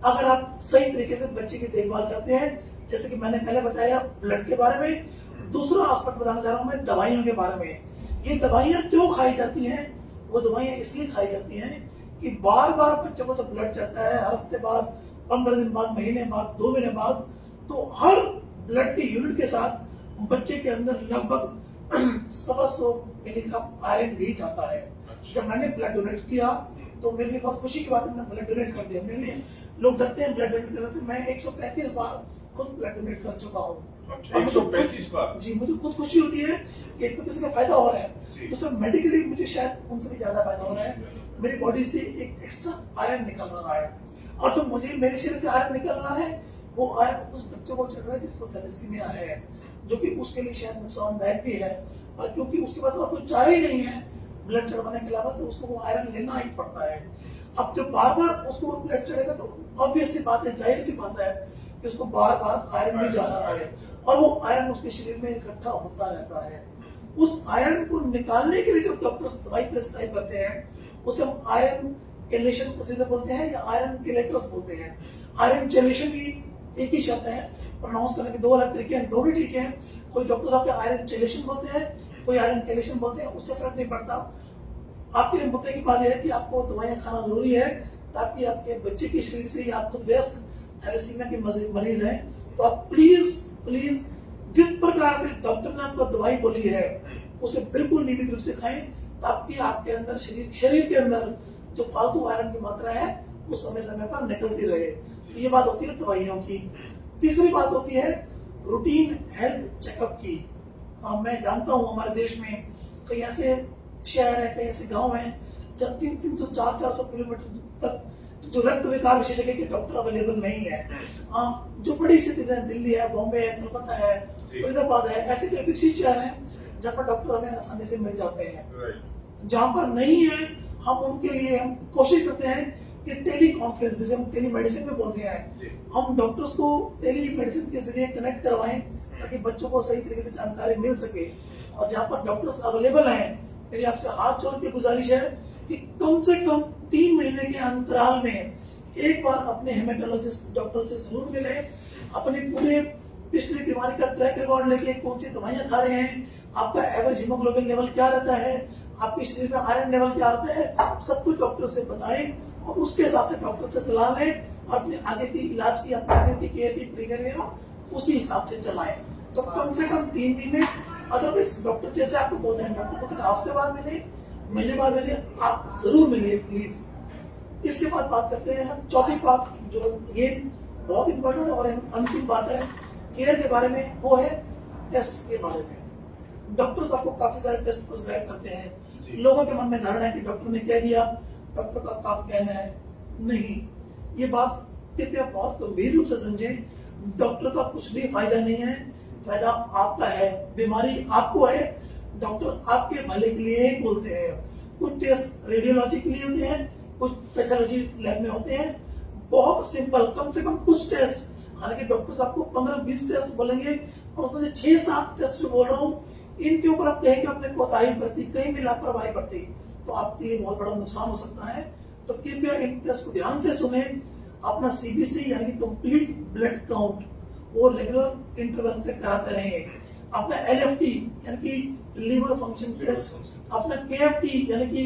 अगर आप सही तरीके से बच्चे की देखभाल करते हैं। जैसे कि मैंने पहले बताया ब्लड के बारे में। दूसरा एस्पेक्ट बताना चाह रहा हूँ मैं दवाइयों के बारे में। ये दवाइयाँ क्यों खाई जाती हैं? वो दवाइयाँ इसलिए खाई जाती हैं कि बार बार बच्चों को जब ब्लड चढ़ता है, हर हफ्ते बाद, 15 दिन बाद, महीने बाद, 2 महीने बाद, तो हर ब्लड के यूनिट के साथ बच्चे के अंदर लगभग 125 मिलीग्राम आयरन भी जाता है। जब मैंने ब्लड डोनेट किया तो मेरे लिए बहुत खुशी की बात है, मैंने ब्लड डोनेट कर दिया। मेरे लिए लोग डरते हैं ब्लड डोनेट करने से। मैं 135 बार खुद ब्लड डोनेट कर चुका हूँ। 135 बार? जी, मुझे खुद खुशी होती है कि एक तो किसी का फायदा हो रहा है, दूसरा मेडिकली मुझे शायद उनसे भी ज्यादा फायदा हो रहा है। मेरी बॉडी से एक एक्स्ट्रा आयरन निकल रहा है, और जो मुझे मेरे शरीर से आयरन निकल रहा है वो आयरन उस बच्चे को चढ़ रहा है जिसको थैलेसीमिया है, जो कि उसके लिए शायद नुकसानदायक भी है। और क्योंकि उसके पास और कोई चारा ही नहीं है ब्लड चढ़वाने के अलावा, तो उसको वो आयरन लेना ही पड़ता है। अब जब बार बार उसको ब्लड चढ़ेगा तो ऑब्वियस सी बात है, जाहिर सी बात है कि उसको बार बार आयरन भी जा रहा है, और वो आयरन उसके शरीर में इकट्ठा होता रहता है। उस आयरन को निकालने के लिए जो डॉक्टर दवाई प्रिस्क्राइब करते हैं उसे हम आयरन चेलेशन उसे बोलते हैं, या आयरन चेलेटर्स बोलते हैं। आयरन चेलेशन भी एक ही शब्द है, प्रोनाउंस करने के दो अलग तरीके हैं, दोनों ठीक है। कोई डॉक्टर साहब के आयरन चेलेशन बोलते हैं, कोई आयरन चेलेशन बोलते हैं, उससे फर्क नहीं पड़ता। आपके लिए मुद्दे की बात यह है कि आपको दवाइयाँ खाना जरूरी है, ताकि आपके बच्चे के शरीर से, या आपको व्यस्त थैलेसीमिया के मरीज हैं तो आप प्लीज जिस प्रकार से डॉक्टर ने आपको दवाई बोली है उसे बिल्कुल नियमित रूप से खाएं, ताकि आपके अंदर शरीर के अंदर जो फालतू आयरन की मात्रा है वो समय समय पर निकलती रहे। तो ये बात होती है दवाइयों की। तीसरी बात होती है रूटीन हेल्थ चेकअप की। मैं जानता हूँ हमारे देश में कई ऐसे शहर है, कई ऐसे गांव हैं जब 300, 400 किलोमीटर तक जो रक्त विकार विशेषज्ञ के डॉक्टर अवेलेबल नहीं है। जो बड़ी सिटीज है, दिल्ली है, बॉम्बे है, कोलकाता है, फरीदाबाद है, ऐसे कई विकसित शहर हैं जहाँ पर डॉक्टर हमें आसानी से मिल जाते हैं। जहाँ पर नहीं है हम उनके लिए हम कोशिश करते हैं कि टेली कॉन्फ्रेंस, जैसे हम टेली मेडिसिन में बोलते हैं, हम डॉक्टर्स को टेली मेडिसिन के जरिए कनेक्ट करवाएं ताकि बच्चों को सही तरीके से जानकारी मिल सके। और जहाँ पर डॉक्टर्स अवेलेबल हैं, मेरी आपसे हाथ जोड़ के गुजारिश है कि कम से कम 3 महीने के अंतराल में एक बार अपने हेमेटोलॉजिस्ट डॉक्टर से जरूर मिले। अपने पूरे पिछली बीमारी का ट्रैक रिकॉर्ड लेके, कौन सी दवाइयाँ खा रहे हैं, आपका एवरेज हीमोग्लोबिन लेवल क्या रहता है, आपके शरीर में आयरन लेवल क्या होता है, सब कुछ डॉक्टर से बताएं और उसके हिसाब से डॉक्टर से सलाह लें और अपने आगे की इलाज की, अपने आगे की केयर की प्रक्रिया उसी हिसाब से चलाएं। तो कम से कम 3 महीने, अदरवाइज डॉक्टर जैसे आपको बोलते हैं, डॉक्टर बोलते हैं हफ्ते बाद मिले, महीने बाद मिले, आप जरूर मिलिए प्लीज। इसके बाद बात करते हैं हम चौथी बात, जो ये बहुत इंपॉर्टेंट है और अंतिम बात है केयर के बारे में, वो है टेस्ट के बारे में। डॉक्टर्स आपको काफी सारे टेस्ट प्रिस्क्राइब करते हैं। लोगों के मन में धारणा है कि डॉक्टर ने कह दिया, डॉक्टर का काम कहना है। नहीं, ये बात कृपया बहुत गंभीर रूप से समझें। डॉक्टर का कुछ भी फायदा नहीं है, फायदा आपका है। बीमारी आपको है, डॉक्टर आपके भले के लिए ही बोलते हैं। कुछ टेस्ट रेडियोलॉजी के लिए होते हैं, कुछ पैथोलॉजी लैब में होते हैं। बहुत सिंपल, कम से कम कुछ टेस्ट, हालांकि डॉक्टर्स आपको 15-20 टेस्ट बोलेंगे और उसमें से 6-7 टेस्ट जो बोल रहा हूँ, इनके ऊपर आप कहेंगे अपने कोताही बरती, कहीं भी लापरवाही बरती, तो आपके लिए बहुत बड़ा नुकसान हो सकता है। तो कृपया इन टेस्ट को ध्यान से सुने। अपना सीबीसी यानी कि कंप्लीट ब्लड काउंट वो रेगुलर इंटरवल पे कराते रहें। अपना एलएफटी यानी कि लीवर फंक्शन टेस्ट, अपना केएफटी यानी कि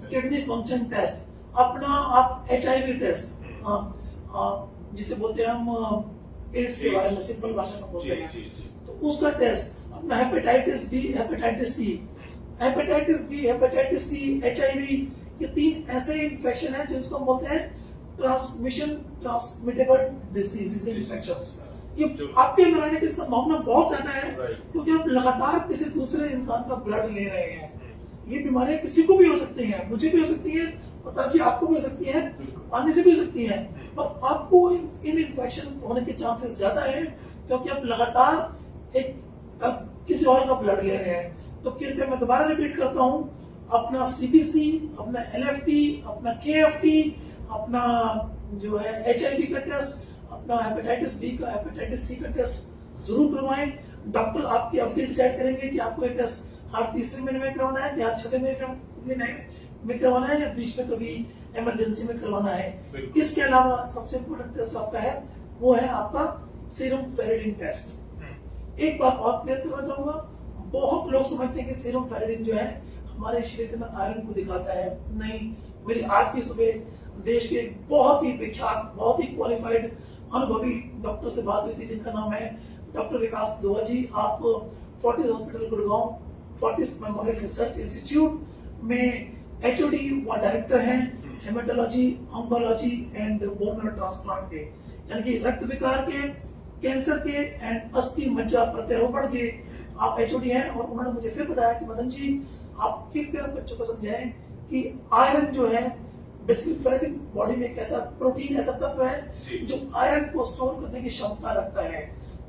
किडनी फंक्शन टेस्ट, अपना आप एचआईवी टेस्ट, जिसे बोलते हैं हम एड्स के बारे में सिंपल भाषा में बोलते हैं, तो उसका टेस्ट, अपना hepatitis B, hepatitis C, hepatitis C, HIV, ये 3 ऐसे इन्फेक्शन है जिसको हम बोलते हैं ट्रांसमिटेबल डिसीजेस इन्फेक्शंस। ये आपके में रहने की संभावना बहुत ज्यादा है क्योंकि आप लगातार किसी दूसरे इंसान का ब्लड ले रहे हैं। ये बीमारियां किसी को भी हो सकती हैं, मुझे भी हो सकती है, प्रताप जी आपको भी हो सकती है, पानी से भी हो सकती है, पर आपको इन इन्फेक्शन होने के चांसेस ज्यादा है क्योंकि आप लगातार किसी और का ब्लड ले रहे हैं। तो कृपया मैं दोबारा रिपीट करता हूँ, अपना सीबीसी, अपना एलएफटी, अपना केएफटी, अपना जो है एचआईवी का टेस्ट, अपना हेपेटाइटिस बी का, हेपेटाइटिस सी का टेस्ट जरूर करवाएं। डॉक्टर आपकी अवधि डिसाइड करेंगे कि आपको ये टेस्ट हर 3 महीने में करवाना है, हर 6 महीने में करवाना है, या बीच में कभी इमरजेंसी में करवाना है। इसके अलावा सबसे इम्पोर्टेंट टेस्ट आपका है वो है आपका सीरम फेरेटिन टेस्ट। एक बात और क्लियर करना चाहूंगा, बहुत लोग समझते हैं कि सीरम फेरेटिन जो है हमारे शरीर के अंदर आयरन को दिखाता है। नहीं, मेरी आज भी सुबह देश के बहुत ही विख्यात, बहुत ही क्वालिफाइड, अनुभवी डॉक्टर से बात हुई थी जिनका नाम है डॉक्टर विकास दुआ जी। आप Fortis hospital Gurgaon, Fortis memorial research institute में एचओडी व डायरेक्टर हैं haematology, oncology and bone marrow transplant के, यानी कि रक्त विकार के, कैंसर के एंड अस्थि मज्जा प्रत्यारोपण के आप एचओडी हैं। और उन्होंने मुझे फिर बताया कि मदन जी आप कृपया बच्चों को समझाएं कि आयरन जो है बेसिकली फेरेटिन बॉडी में एक ऐसा प्रोटीन, ऐसा तत्व है जो आयरन को स्टोर करने की क्षमता रखता है।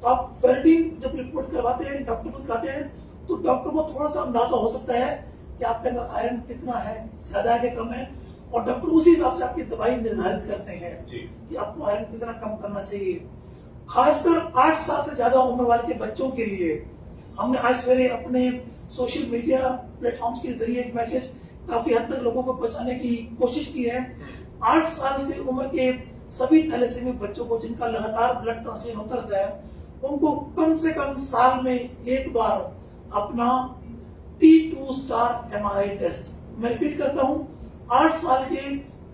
तो आप फेरेटिन जब रिपोर्ट करवाते हैं, डॉक्टर को दिखाते हैं, तो डॉक्टर को थोड़ा सा अंदाजा हो सकता है कि आपके अंदर आयरन कितना है, ज्यादा है कि कम है, और डॉक्टर उसी हिसाब से आपकी दवाई निर्धारित करते हैं कि आपको आयरन कितना कम करना चाहिए। खासकर 8 साल से ज्यादा उम्र वाले के बच्चों के लिए हमने आज सवेरे अपने सोशल मीडिया प्लेटफॉर्म्स के जरिए एक मैसेज काफी हद तक लोगों को पहुंचाने की कोशिश की है। 8 साल से उम्र के सभी थैलेसीमिक बच्चों को जिनका लगातार ब्लड ट्रांसफ्यूजन होता रहता है, उनको कम से कम साल में एक बार अपना T2 स्टार MRI टेस्ट, मैं रिपीट करता हूँ, 8 साल के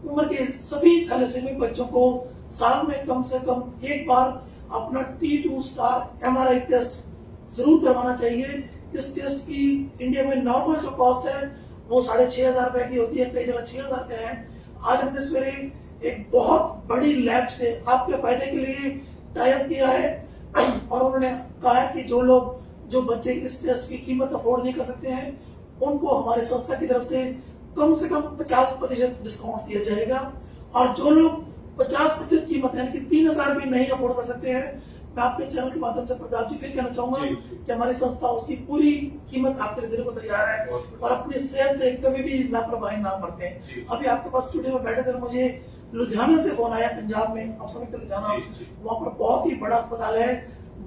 उम्र के सभी थैलेसीमिक बच्चों को साल में कम से कम एक बार अपना T2 स्टार MRI टेस्ट जरूर करवाना चाहिए। इस टेस्ट की इंडिया में नॉर्मल जो कॉस्ट है वो 6,500 रुपए की होती है, कई जगह 6,000 रुपए है। आज हमने सवेरे एक बहुत बड़ी लैब से आपके फायदे के लिए टाई अप किया है और उन्होंने कहा है कि जो बच्चे इस टेस्ट की कीमत अफोर्ड नहीं कर सकते हैं, उनको हमारी संस्था की तरफ से कम 50% डिस्काउंट दिया जाएगा। और जो लोग 50% कीमत यानी कि 3,000 भी नहीं अफोर्ड कर सकते हैं, मैं आपके चैनल के माध्यम से प्रताप जी फिर कहना चाहूंगा कि हमारी संस्था उसकी पूरी कीमत आपके देने को तैयार है और अपनी सेहत से कभी भी लापरवाही ना बरते हैं। अभी आपके पास स्टूडियो में बैठे थे, मुझे लुधियाना से फोन आया, पंजाब में, आप समझते लुधियाना, वहाँ पर बहुत ही बड़ा अस्पताल है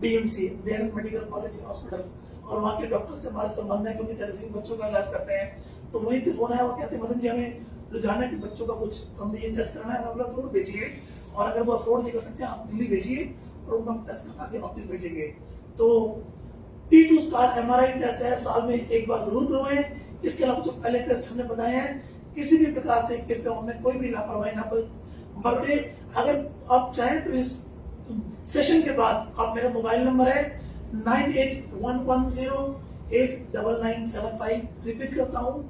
DMC, Dayanand medical college hospital, और वहाँ के डॉक्टर से हमारे संबंध है क्योंकि थैलेसीमिक बच्चों का इलाज करते हैं। तो वहीं से फोन आया, वो कहते मदन जी हमें लुधियाना के बच्चों का कुछ हमने टेस्ट कराना है, मतलब जरूर भेजिए, और अगर वो अफोर्ड नहीं कर सकते आप दिल्ली भेजिए और उनको हम टेस्ट करा के वापस भेजेंगे। तो T2 स्टार MRI टेस्ट है, साल में एक बार जरूर करवाएं। इसके अलावा जो पहले टेस्ट हमने बताए हैं, किसी भी प्रकार से कृपया उनमें कोई भी लापरवाही ना बरते। अगर आप चाहें तो इस सेशन के बाद आप, मेरा मोबाइल नंबर है 9811089975, रिपीट करता हूँ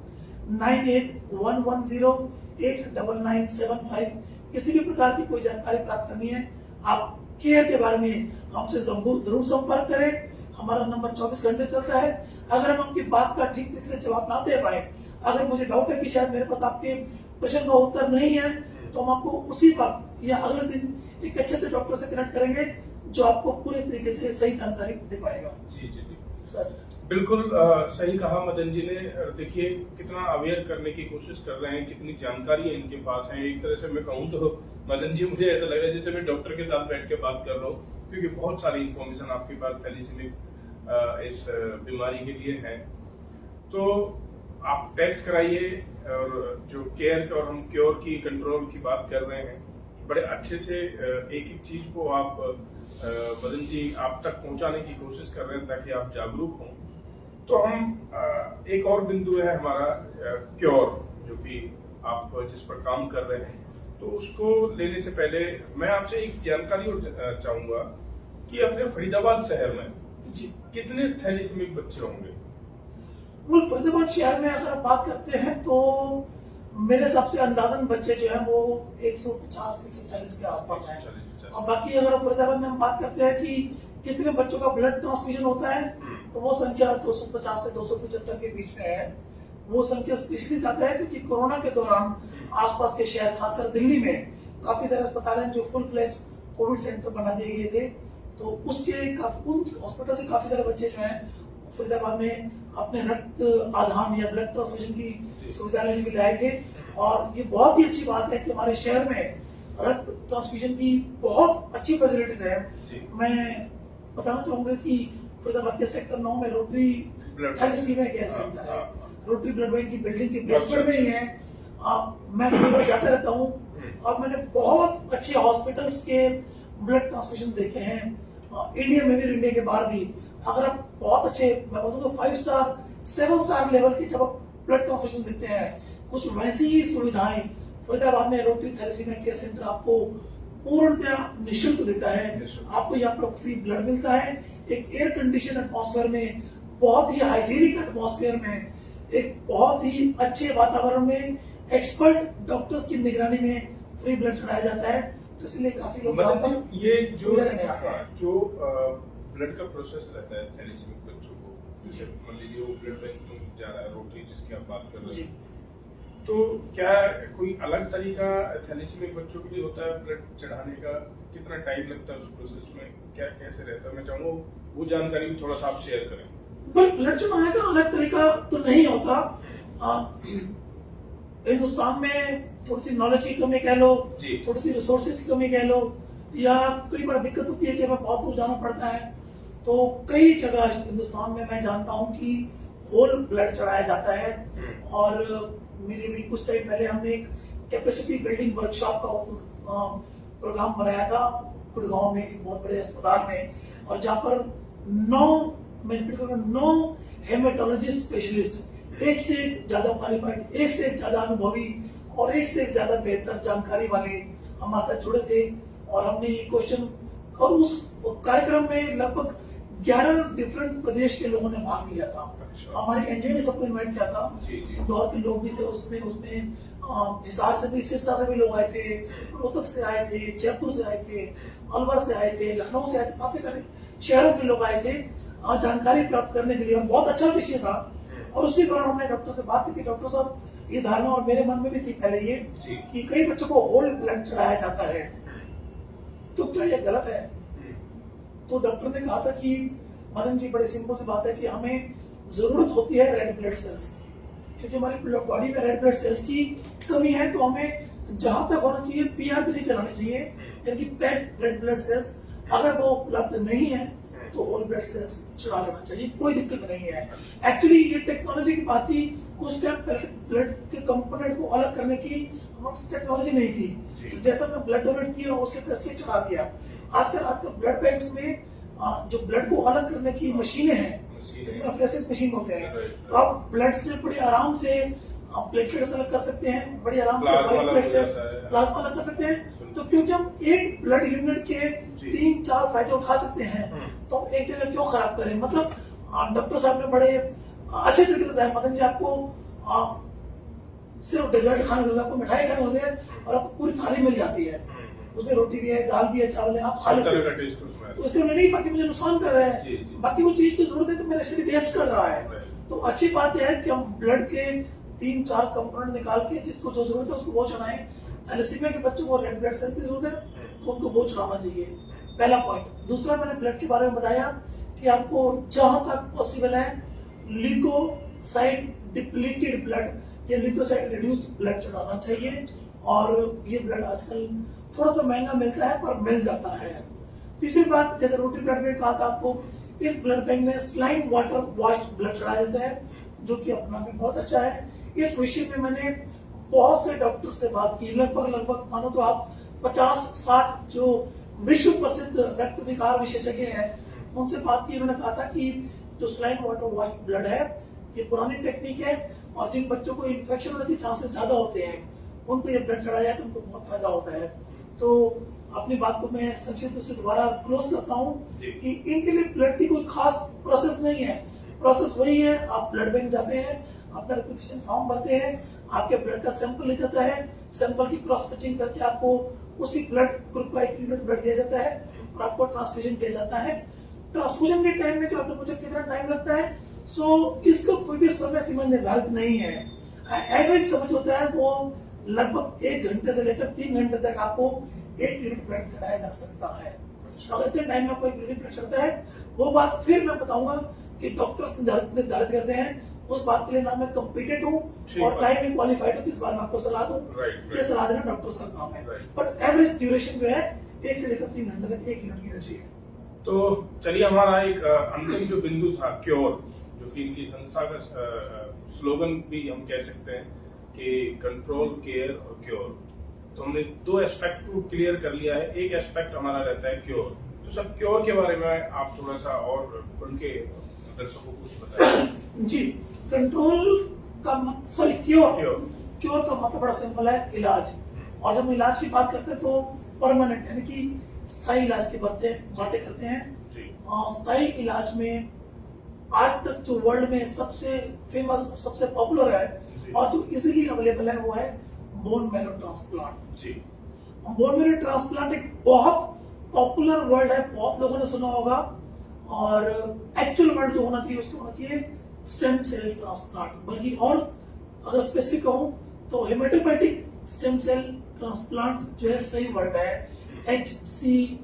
9811089975। किसी भी प्रकार की कोई जानकारी प्राप्त करनी है, आप केयर के बारे में हमसे जरूर संपर्क करें। हमारा नंबर 24 घंटे चलता है। अगर हम आपकी बात का ठीक तरीके से जवाब ना दे पाए, अगर मुझे डाउट है कि शायद मेरे पास आपके प्रश्न का उत्तर नहीं है, तो हम आपको उसी वक्त या अगले दिन एक अच्छे से डॉक्टर से कनेक्ट करेंगे जो आपको पूरे तरीके से सही जानकारी दे पाएगा। जी जी जी सर, बिल्कुल सही कहा मदन जी ने। देखिए कितना अवेयर करने की कोशिश कर रहे हैं, कितनी जानकारी इनके पास है। एक तरह से मैं कहूँ तो मदन जी, मुझे ऐसा लग रहा है जैसे मैं डॉक्टर के साथ बैठ के बात कर रहा हूँ, क्योंकि बहुत सारी इंफॉर्मेशन आपके पास थैलेसीमिक इस बीमारी के लिए है। तो आप टेस्ट कराइए, और जो केयर और हम क्योर की, कंट्रोल की बात कर रहे हैं, बड़े अच्छे से एक एक चीज को आप मदन जी आप तक पहुंचाने की कोशिश कर रहे हैं ताकि आप जागरूक हों। तो हम एक और बिंदु है हमारा क्योर, जो कि आप जिस पर काम कर रहे हैं, तो उसको लेने से पहले मैं आपसे एक जानकारी और चाहूंगा कि अपने फरीदाबाद शहर में जी कितने थैलेसीमिक बच्चे होंगे? वो फरीदाबाद शहर में अगर बात करते हैं तो मेरे हिसाब से अंदाजन बच्चे जो है वो 150-140 के आसपास हैं। और बाकी अगर फरीदाबाद में हम बात करते हैं कि कितने बच्चों का ब्लड ट्रांसफ्यूजन होता है, तो वो संख्या 250 से 275 के बीच में है। वो संख्या स्पेशली आता है क्योंकि कोरोना के दौरान आसपास के शहर, खासकर दिल्ली में काफी सारे अस्पताल हैं जो फुल फ्लेज कोविड सेंटर बना दिए गए थे। तो उसके उन हॉस्पिटल से काफी सारे बच्चे जो हैं फरीदाबाद में अपने रक्त आधान या ब्लड ट्रांसफ्यूजन की सुविधा लेने के लिए आए थे। और ये बहुत ही अच्छी बात है कि हमारे शहर में रक्त ट्रांसफ्यूजन की बहुत अच्छी फैसिलिटीज है। मैं बताना चाहूंगा कि फरीदाबाद के सेक्टर 9 में रोटरी थैलेसीमिया केयर सेंटर है। रोटरी ब्लड बैंक की बिल्डिंग के बेसमेंट में ही है। मैं कई बार जाता रहता हूँ और मैंने बहुत अच्छे हॉस्पिटल्स के ब्लड ट्रांसफ्यूजन देखे हैं, इंडिया में भी, इंडिया के बाहर भी। अगर आप बहुत अच्छे, मैं बोलूँगा 5 स्टार 7 स्टार लेवल के जब आप ब्लड ट्रांसफ्यूजन देते हैं, कुछ वैसी ही सुविधाएं फरीदाबाद में रोटरी थैलेसीमिया केयर सेंटर आपको पूर्णतः निःशुल्क देता है। आपको यहाँ पर फ्री ब्लड मिलता है, एक एयर कंडीशन एटमॉस्फेयर में, बहुत ही हाइजीनिक एटमॉस्फेयर में, एक बहुत ही अच्छे वातावरण में, एक्सपर्ट डॉक्टर्स की निगरानी में फ्री ब्लड चढ़ाया जाता है। तो इसलिए काफी लोग ये जो ब्लड का प्रोसेस रहता है थैलेसीमिक बच्चों को, जैसे मान लीजिए वो ब्लड बैंक में जा रहा है, रोटरी जिसकी आप बात कर रहे हैं, तो क्या कोई अलग तरीका थैलेसीमिक बच्चों के लिए होता है ब्लड चढ़ाने का? कितना टाइम लगता है उस प्रोसेस में, क्या कैसे रहता है? मैं चाहूँगा वो जानकारी भी थोड़ा सा आप शेयर करें। ब्लड चढ़ाने का अलग तरीका तो नहीं होता। हिंदुस्तान में थोड़ी सी नॉलेज की कमी कह लो, थोड़ी सी रिसोर्सेज की कमी कह लो, या कई बार दिक्कत होती है कि हमें बहुत दूर जाना पड़ता है। तो कई जगह हिंदुस्तान में मैं जानता हूँ कि होल ब्लड चढ़ाया जाता है। और मेरे भी कुछ टाइम पहले हमने एक कैपेसिटी बिल्डिंग वर्कशॉप का प्रोग्राम बनाया था गुड़गांव में, एक बहुत बड़े अस्पताल में, और जहाँ पर 9 हेमेटोलॉजिस्ट स्पेशलिस्ट, एक से एक ज्यादा क्वालिफाइड, एक से एक ज्यादा अनुभवी और एक से एक ज्यादा बेहतर जानकारी वाले हमारे साथ जुड़े थे। और हमने ये क्वेश्चन, और उस कार्यक्रम में लगभग 11 डिफरेंट प्रदेश के लोगों ने भाग लिया था। हमारे एनजीओ ने सबको इन्वाइट किया था, इंदौर के लोग भी थे उसमें हिसार से भी, सिरसा से भी लोग आए थे, रोहतक से आए थे, जयपुर से आए थे, अलवर से आए थे, लखनऊ से आए थे, काफी सारे शहरों के लोग आए थे जानकारी प्राप्त करने के लिए। और बहुत अच्छा विषय था। और उसी दौरान हमने डॉक्टर से बात की थी। डॉक्टर साहब, ये धारणा और मेरे मन में भी थी पहले ये कि कई बच्चों को होल ब्लड चढ़ाया जाता है, तो क्या ये गलत है? तो डॉक्टर ने कहा था कि मदन जी, बड़ी सिंपल सी बात है कि हमें जरूरत होती है रेड ब्लड सेल्स की, क्योंकि हमारी बॉडी में रेड ब्लड सेल्स की कमी है। तो हमें जहां तक होना चाहिए पीआरपीसी चलानी चाहिए, यानी कि पैक्ड रेड ब्लड सेल्स। अगर वो उपलब्ध नहीं है तो होल ब्लड सेल्स चढ़ा लेना चाहिए, कोई दिक्कत नहीं है। एक्चुअली ये टेक्नोलॉजी की बात थी, उस टाइम ब्लड के कंपोनेंट को अलग करने की हमारी टेक्नोलॉजी नहीं थी। तो जैसा मैं ब्लड डोनेट किया, उसके टेस्ट के चढ़ा दिया। आजकल ब्लड बैंक्स में जो ब्लड को अलग करने की मशीनें हैं, जिसमें फ्लेसेस मशीन होते हैं, तो आप ब्लड से बड़े आराम से प्लेटलेट्स अलग कर सकते हैं, बड़े आराम से व्हाइट ब्लड सेल्स प्लाज्मा अलग कर सकते हैं। तो क्योंकि हम एक ब्लड यूनिट के 3-4 फायदे उठा सकते हैं, तो हम एक जगह क्यों खराब करें। मतलब डॉक्टर साहब ने बड़े अच्छे तरीके से बताया, मदन जी आपको सिर्फ डेजर्ट खाने होते हैं, आपको मिठाई खाने होते हैं और आपको पूरी थाली मिल जाती है, उसमें रोटी भी है, दाल भी है, चावल है, आप खा लेते हैं। तो उसके नहीं, बाकी मुझे नुकसान कर रहा है, बाकी वो चीज की जरूरत है तो मेरा शरीर वेस्ट कर रहा है। तो अच्छी बात यह है कि हम ब्लड के 3-4 कंपोनेंट निकाल के जिसको जो जरूरत है उसको वो चढ़ाएं। थैलेसीमिया के बच्चों को रेड ब्लड सेल की जरूरत है तो उनको वो चढ़ाना चाहिए, पहला पॉइंट। दूसरा, मैंने ब्लड के बारे में बताया कि आपको जहां तक पॉसिबल है ल्यूकोसाइट डिप्लीटेड ब्लड या ल्यूकोसाइट रिड्यूस्ड ब्लड चढ़ाना चाहिए, और ये ब्लड आजकल थोड़ा सा महंगा मिलता है पर मिल जाता है। तीसरी बात, जैसे रोटरी ब्लड बैंक कहा था आपको, इस ब्लड बैंक में स्लाइन वाटर वॉश ब्लड चढ़ाया जाता है, जो कि अपना में बहुत अच्छा है। इस विषय में मैंने बहुत से डॉक्टर से बात की, लगभग मानो तो आप 50-60 जो विश्व प्रसिद्ध रक्त विकार विशेषज्ञ हैं उनसे बात की। उन्होंने कहा था कि जो स्लाइन वाटर वॉश ब्लड है ये पुरानी टेक्निक है, और जिन बच्चों को इन्फेक्शन होने के चांसेस ज्यादा होते हैं उनको ये ब्लड चढ़ाया है तो उनको बहुत फायदा होता है। तो अपनी बात को मैं संक्षिप्त रूप से दोबारा क्लोज करता हूँ कि इनके लिए ब्लड की कोई खास प्रोसेस नहीं है। प्रोसेस वही है, आप ब्लड बैंक जाते हैं, अपना रिक्वेजिशन फॉर्म भरते हैं, आपके ब्लड का सैंपल लिया जाता है, सैंपल की क्रॉस मैचिंग करके आपको उसी ब्लड ग्रुप का 1 यूनिट ब्लड दिया जाता है और आपको ट्रांसफ्यूजन दिया जाता है। ट्रांसफ्यूजन के टाइम में जो आपने पूछा कितना टाइम लगता है, सो इसका कोई भी समय सीमा निर्धारित नहीं है। एवरेज समझ होता है वो लगभग 1 घंटे से लेकर 3 घंटे तक आपको 1 यूनिट ब्लड चढ़ाया जा सकता है। अगर इतने टाइम में आपको 1 यूनिट ब्लड चढ़ता है, वो बात फिर मैं बताऊंगा कि डॉक्टर्स निर्धारित करते हैं, उस बात के लिए ना मैं कम्पिटेंट हूँ और टाइम में क्वालिफाइड हूँ कि इस बार मैं आपको सलाह दूं। ये सलाह देना डॉक्टर्स का काम है, बट एवरेज ड्यूरेशन जो है 1 से लेकर 3 घंटे तक 1 यूनिट की चाहिए। तो चलिए, हमारा एक अंतिम जो बिंदु था क्योर, जो कि इनकी संस्था का स्लोगन भी हम कह सकते हैं कि कंट्रोल, केयर और क्योर। तो हमने 2 एस्पेक्ट को क्लियर कर लिया है। एक एस्पेक्ट हमारा रहता है क्योर। तो सब क्योर के बारे में आप थोड़ा सा और खुल के दर्शकों को कुछ बताइए। जी, कंट्रोल का क्योर का मतलब बड़ा सिंपल है, इलाज। और जब हम इलाज की बात करते हैं तो परमानेंट यानी कि स्थायी इलाज की बातें करते हैं। स्थायी इलाज में आज तक जो वर्ल्ड में सबसे फेमस, सबसे पॉपुलर है और जो इजीली अवेलेबल है वो है bone marrow transplant. Bone marrow transplant एक बहुत पॉपुलर वर्ड है, बहुत लोगों ने सुना होगा, और एक्चुअल वर्ड जो होना चाहिए उसको होना चाहिए स्टेम सेल ट्रांसप्लांट। बल्कि और अगर स्पेसिफिक कहूं तो हेमेटोपोएटिक स्टेम सेल ट्रांसप्लांट जो है सही वर्ड है, HSCT,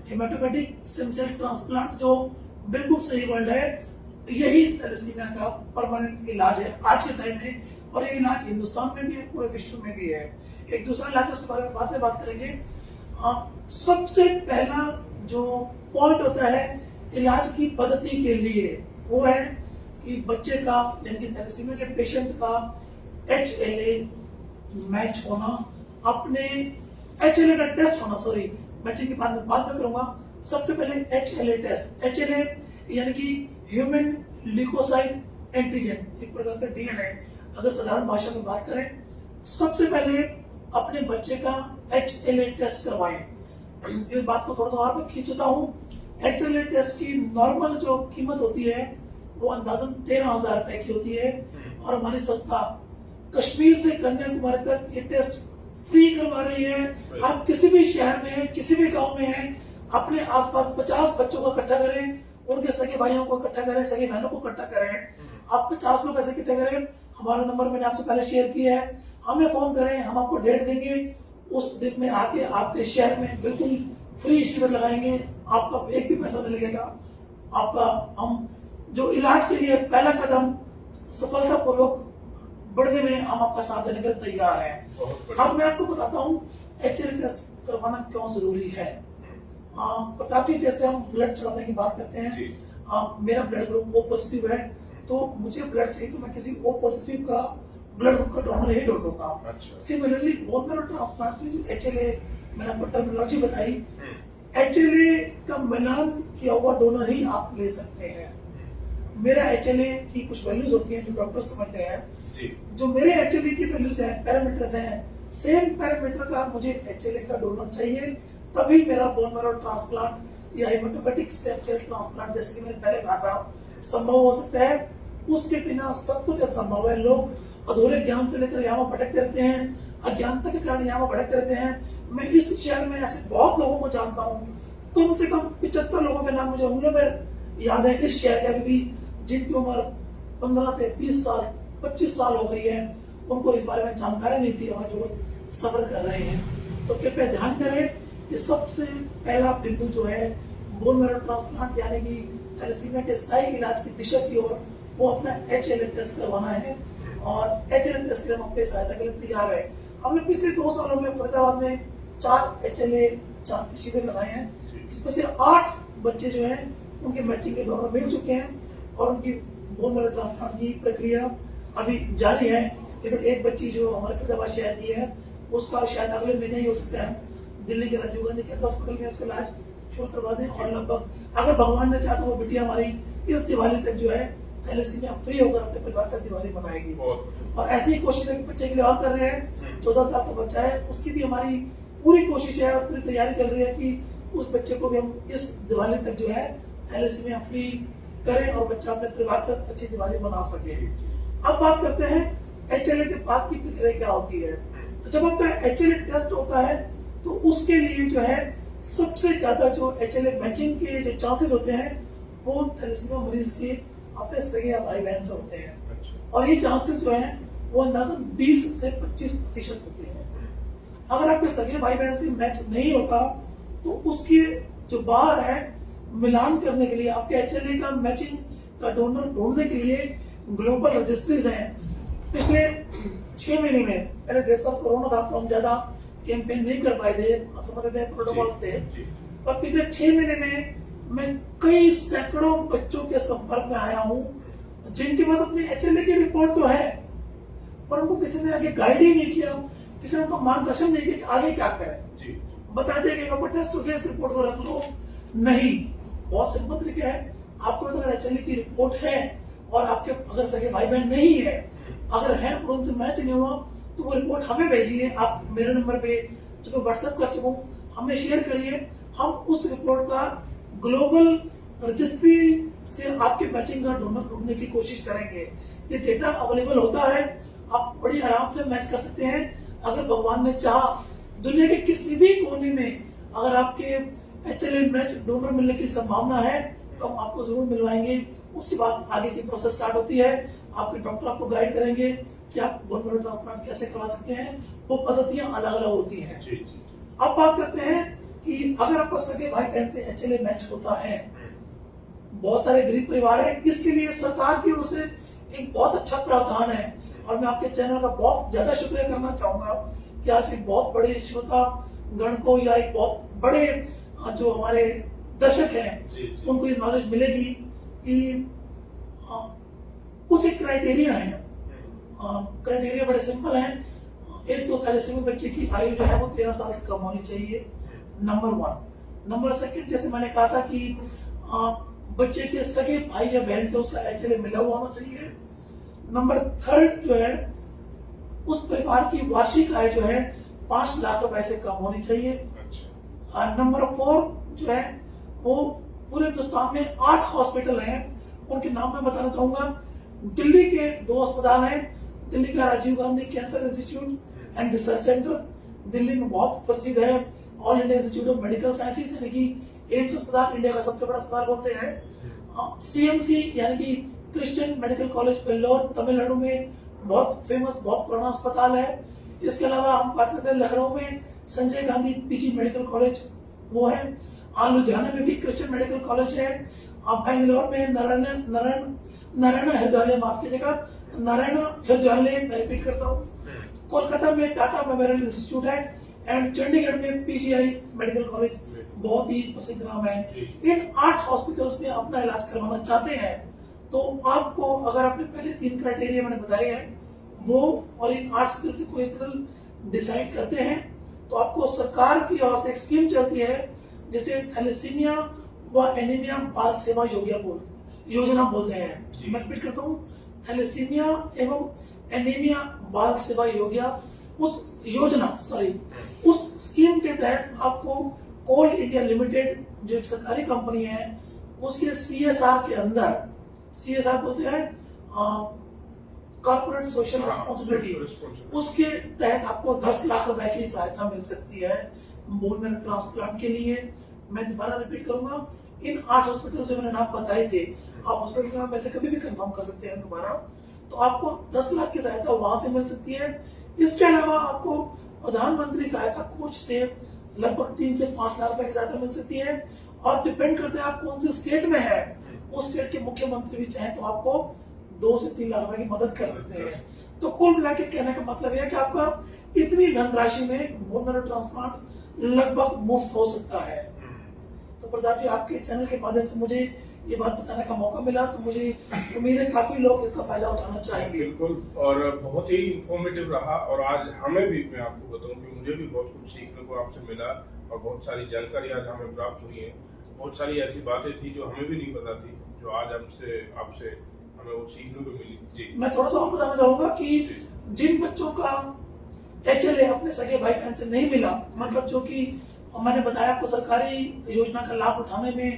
haematopoietic stem cell transplant, जो बिल्कुल सही वर्ड है। यही थैलेसीमिया का परमानेंट इलाज है आज के टाइम में, और ये इलाज हिंदुस्तान में भी है, पूरे विश्व में भी है। एक दूसरा इलाज उसके बारे में बाद में बात करेंगे। सबसे पहला जो पॉइंट होता है इलाज की पद्धति के लिए वो है कि बच्चे का यानी कि थैलेसीमिया के पेशेंट का HLA मैच होना, अपने HLA का टेस्ट होना, सॉरी मैचिंग की बाद में करूंगा। सबसे पहले HLA टेस्ट, HLA यानी कि ह्यूमन ल्यूकोसाइट एंटीजन, एक प्रकार का DNA। अगर साधारण भाषा में बात करें, सबसे पहले अपने बच्चे का HLA टेस्ट करवाएं। इस बात को थोड़ा सा और मैं खींचता हूँ। HLA टेस्ट की नॉर्मल जो कीमत होती है वो अंदाजन 13,000 रुपए की होती है, और हमारी संस्था कश्मीर से कन्याकुमारी तक ये टेस्ट फ्री करवा रही है। आप किसी भी शहर में, किसी भी गांव में हैं, अपने आसपास 50 बच्चों को इकट्ठा करें, उनके सगे भाइयों को इकट्ठा करें, सगे बहनों को इकट्ठा करें। आप 50 लोग ऐसे इकट्ठा करें, हमारा नंबर मैंने आपसे पहले शेयर किया है, हमें फोन करें, हम आपको डेट देंगे। उस दिन में आके आपके शहर में बिल्कुल फ्री शिविर लगाएंगे, आपका एक भी पैसा नहीं लगेगा। आपका हम जो इलाज के लिए पहला कदम सफलतापूर्वक बढ़ने में हम आपका साथ देने के लिए तैयार हैं। अब मैं आपको बताता हूँ HLA टेस्ट करवाना क्यों जरूरी है। प्रताप जी, जैसे हम ब्लड चढ़ाने की बात करते हैं, मेरा ब्लड ग्रुप O पॉजिटिव है, तो मुझे ब्लड चाहिए तो मैं किसी O पॉजिटिव का ब्लड ग्रुप का डोनर ही ढूंढूंगा। सिमिलरली बोन मैरो ट्रांसप्लांट की जो HLA मैंने आपको टर्मिनोलॉजी बताई, HLA का मिलान किया हुआ डोनर ही आप ले सकते हैं। मेरा HLA की कुछ वैल्यूज होती हैं जो डॉक्टर समझते हैं जी। जो मेरे HLA की वैल्यूज हैं, पैरामीटर्स हैं, सेम पैरामीटर का मुझे HLA का डोनर चाहिए, तभी मेरा बोन मैरो ट्रांसप्लांट या हेमाटोपोएटिक स्टेम सेल ट्रांसप्लांट जैसे कि मैंने पहले कहा था संभव हो सकता है। उसके बिना सब कुछ असंभव है। लोग अधूरे ज्ञान से लेकर यहाँ भटकते रहते हैं, अज्ञानता के कारण यहाँ भटकते रहते हैं। मैं इस शहर में ऐसे बहुत लोगों को जानता हूँ, कम से कम 75 लोगों के नाम मुझे उम्र में याद है इस शहर के, अभी भी जिनकी उम्र 15 से 20 साल 25 साल हो गई है, उनको इस बारे में जानकारी नहीं थी और जो सफर कर रहे हैं। तो कृपया ध्यान करें कि सबसे पहला बिंदु जो है बोन मैरो ट्रांसप्लांट यानी कि थैलेसीमिया के स्थायी इलाज की दिशा की ओर, वो अपना HLA टेस्ट करवाना है। और HLA टेस्ट के लिए हम आपकी सहायता के लिए तैयार है। हमने पिछले 2 सालों में फरीदाबाद में 4 HLA जांच के शिविर लगाए हैं, जिसमें से 8 बच्चे जो हैं उनके मैचिंग के डोनर मिल चुके हैं और उनकी बोन मैरो ट्रांसप्लांट की प्रक्रिया अभी जारी है। लेकिन एक बच्ची जो हमारे फरीदाबाद शहर की है, उसका शायद अगले महीने ही हो सकता है दिल्ली के राजीव गांधी कैंसर हॉस्पिटल में उसका इलाज शुरू करवा दें। और लगभग अगर भगवान ने चाहा तो वो बिटिया हमारी इस दिवाली तक जो है थैलेसीमिया फ्री होकर अपने परिवार से दिवाली मनाएगी। और ऐसी ही कोशिश है बच्चे के लिए और कर रहे हैं। 14 साल का बच्चा है, उसकी भी हमारी पूरी कोशिश है और पूरी तैयारी चल रही है कि उस बच्चे को भी हम इस दिवाली तक जो है थैलेसीमिया फ्री करें और बच्चा अपने परिवार से अच्छी दिवाली मना सके। अब बात करते हैं HLA के बाद की प्रक्रिया क्या होती है। तो जब आपका HLA टेस्ट होता है तो उसके लिए जो है सबसे ज्यादा जो HLA मैचिंग के जो चांसेस होते हैं वो थैलेसीमिया मरीज के अपने सगे भाई बहन से होते हैं। और ये चांसेस जो है वो अंदाजन 20 से 25% होते हैं। अगर आपके सगे भाई बहन से मैच नहीं होता तो उसके जो बाहर है मिलान करने के लिए आपके HLA का मैचिंग का डोनर ढूंढने के लिए ग्लोबल रजिस्ट्रीज हैं। पिछले 6 महीने में, पहले 1.5 साल कोरोना था तो हम ज्यादा कैंपेन नहीं कर पाए थे, समझ सकते हैं प्रोटोकॉल्स थे, पर पिछले 6 महीने में मैं कई सैकड़ों बच्चों के संपर्क में आया हूँ जिनके पास अपनी HLA की रिपोर्ट तो है, पर उनको किसी ने आगे गाइड ही नहीं किया, किसी ने उनको मार्गदर्शन नहीं किया कि आगे क्या करें। बता दें कि टेस्ट हो गया, इस रिपोर्ट को रख लो। नहीं, बहुत सिंपल तरीका है। आपके पास अगर HLA की रिपोर्ट है और आपके अगर सगे भाई बहन नहीं है, अगर है और उनसे मैच नहीं हुआ तो वो रिपोर्ट हमें भेजिए। आप मेरे नंबर पे जो मैं व्हाट्सएप कर चुका हूँ हमें शेयर करिए। हम उस रिपोर्ट का ग्लोबल रजिस्ट्री से आपके मैचिंग का डोनर ढूंढने की कोशिश करेंगे। ये डेटा अवेलेबल होता है, आप बड़ी आराम से मैच कर सकते हैं। अगर भगवान ने चाहा दुनिया के किसी भी कोने में अगर आपके HLA मैच डोनर मिलने की संभावना है तो हम आपको जरूर मिलवाएंगे। उसके बाद आगे की प्रोसेस स्टार्ट होती है। आपके डॉक्टर आपको गाइड करेंगे कि आप बोन मैरो ट्रांसप्लांट कैसे करवा सकते हैं। वो पद्धतियां अलग अलग होती हैं। अब बात करते हैं कि अगर आपका सगे भाई बहन से HLA मैच होता है, बहुत सारे गरीब परिवार है, इसके लिए सरकार की ओर से एक बहुत अच्छा प्रावधान है। और मैं आपके चैनल का बहुत ज्यादा शुक्रिया करना चाहूंगा कि आज एक बहुत बड़े श्रोता गण को या एक बहुत बड़े जो हमारे दर्शक हैं उनको ये नॉलेज मिलेगी कि कुछ एक क्राइटेरिया है। क्राइटेरिया बड़े सिंपल हैं। एक तो थैलेसीमिया बच्चे की आयु जो है वो 13 साल से कम होनी चाहिए, नंबर 1। नंबर 2, जैसे मैंने कहा था कि बच्चे के सगे भाई या बहन से उसका HLA मिला हुआ होना चाहिए। नंबर 3 जो है उस परिवार की वार्षिक आय जो है 5 लाख रुपए से कम होनी चाहिए। नंबर 4 जो है वो पूरे हिंदुस्तान में 8 हॉस्पिटल हैं, उनके नाम मैं बताना चाहूंगा। दिल्ली के 2 अस्पताल हैं, दिल्ली का Rajiv Gandhi cancer institute and research centre Delhi में बहुत प्रसिद्ध है। All India institute of medical sciences यानी कि एम्स अस्पताल इंडिया का सबसे बड़ा अस्पताल बोलते हैं। CMC यानी कि Christian medical college Vellore Tamil Nadu में बहुत फेमस बहुत पुराना अस्पताल है। इसके अलावा हम बात करते हैं लखनऊ में Sanjay Gandhi PG medical college वो है। लुधियाना में भी क्रिश्चियन मेडिकल कॉलेज है। बेंगलोर में नारायण हृदयालय, माफ कीजिएगा, नारायण हृदयालय, मैं रिपीट करता हूँ। कोलकाता में टाटा मेमोरियल इंस्टीट्यूट है एंड चंडीगढ़ में PGI मेडिकल कॉलेज बहुत ही प्रसिद्ध नाम है। इन 8 हॉस्पिटल्स में अपना इलाज करवाना चाहते हैं तो आपको अगर आपने पहले 3 क्राइटेरिया मैंने बताए हैं वो और इन 8 हॉस्पिटल से कोई हॉस्पिटल डिसाइड करते हैं तो आपको सरकार की ओर से एक स्कीम चलती है जिसे थैलेसीमिया व एनीमिया बाल सेवा योजना बोलते हैं। मैं रिपीट करता हूँ, थैलेसीमिया एवं एनीमिया बाल सेवा उस स्कीम के तहत आपको कोल इंडिया लिमिटेड जो एक सरकारी कंपनी है उसके CSR के अंदर, CSR बोलते हैं कॉर्पोरेट सोशल रिस्पॉन्सिबिलिटी, उसके तहत आपको 10 लाख रुपए की सहायता मिल सकती है बोन मैरो ट्रांसप्लांट के लिए। मैं दोबारा रिपीट करूंगा, इन 8 हॉस्पिटल से मैंने नाम बताए थे, आप हॉस्पिटल का नाम वैसे कभी भी कंफर्म कर सकते हैं दोबारा, तो आपको 10 लाख की सहायता वहां से मिल सकती है। इसके अलावा आपको प्रधानमंत्री सहायता कोष से लगभग 3 से 5 लाख रुपए की सहायता मिल सकती है, और डिपेंड करते हैं आप कौन से स्टेट में है, उस स्टेट के मुख्यमंत्री भी चाहे तो आपको 2 से 3 लाख रुपए की मदद कर सकते हैं। तो कुल मिला के कहने का मतलब यह है कि आपका इतनी धनराशि में बोन मैरो ट्रांसप्लांट लगभग मुफ्त हो सकता है। तो प्रताप जी, आपके चैनल के माध्यम से मुझे ये बात बताने का मौका मिला, तो मुझे उम्मीद है काफी लोग इसका फायदा उठाना चाहेंगे। बिल्कुल, और बहुत ही इंफॉर्मेटिव रहा, और आज हमें भी, मैं आपको बताऊं कि मुझे भी बहुत कुछ सीखने को आपसे मिला, और बहुत सारी जानकारी आज हमें प्राप्त हुई है। बहुत सारी ऐसी बातें थी जो हमें भी नहीं पता थी, जो आज आपसे हमें वो सीखने को मिली। जी, मैं थोड़ा सा और बताना चाहूंगा कि जिन बच्चों का HLA अपने सगे भाई बहन से नहीं मिला, मतलब जो कि मैंने बताया आपको सरकारी योजना का लाभ उठाने में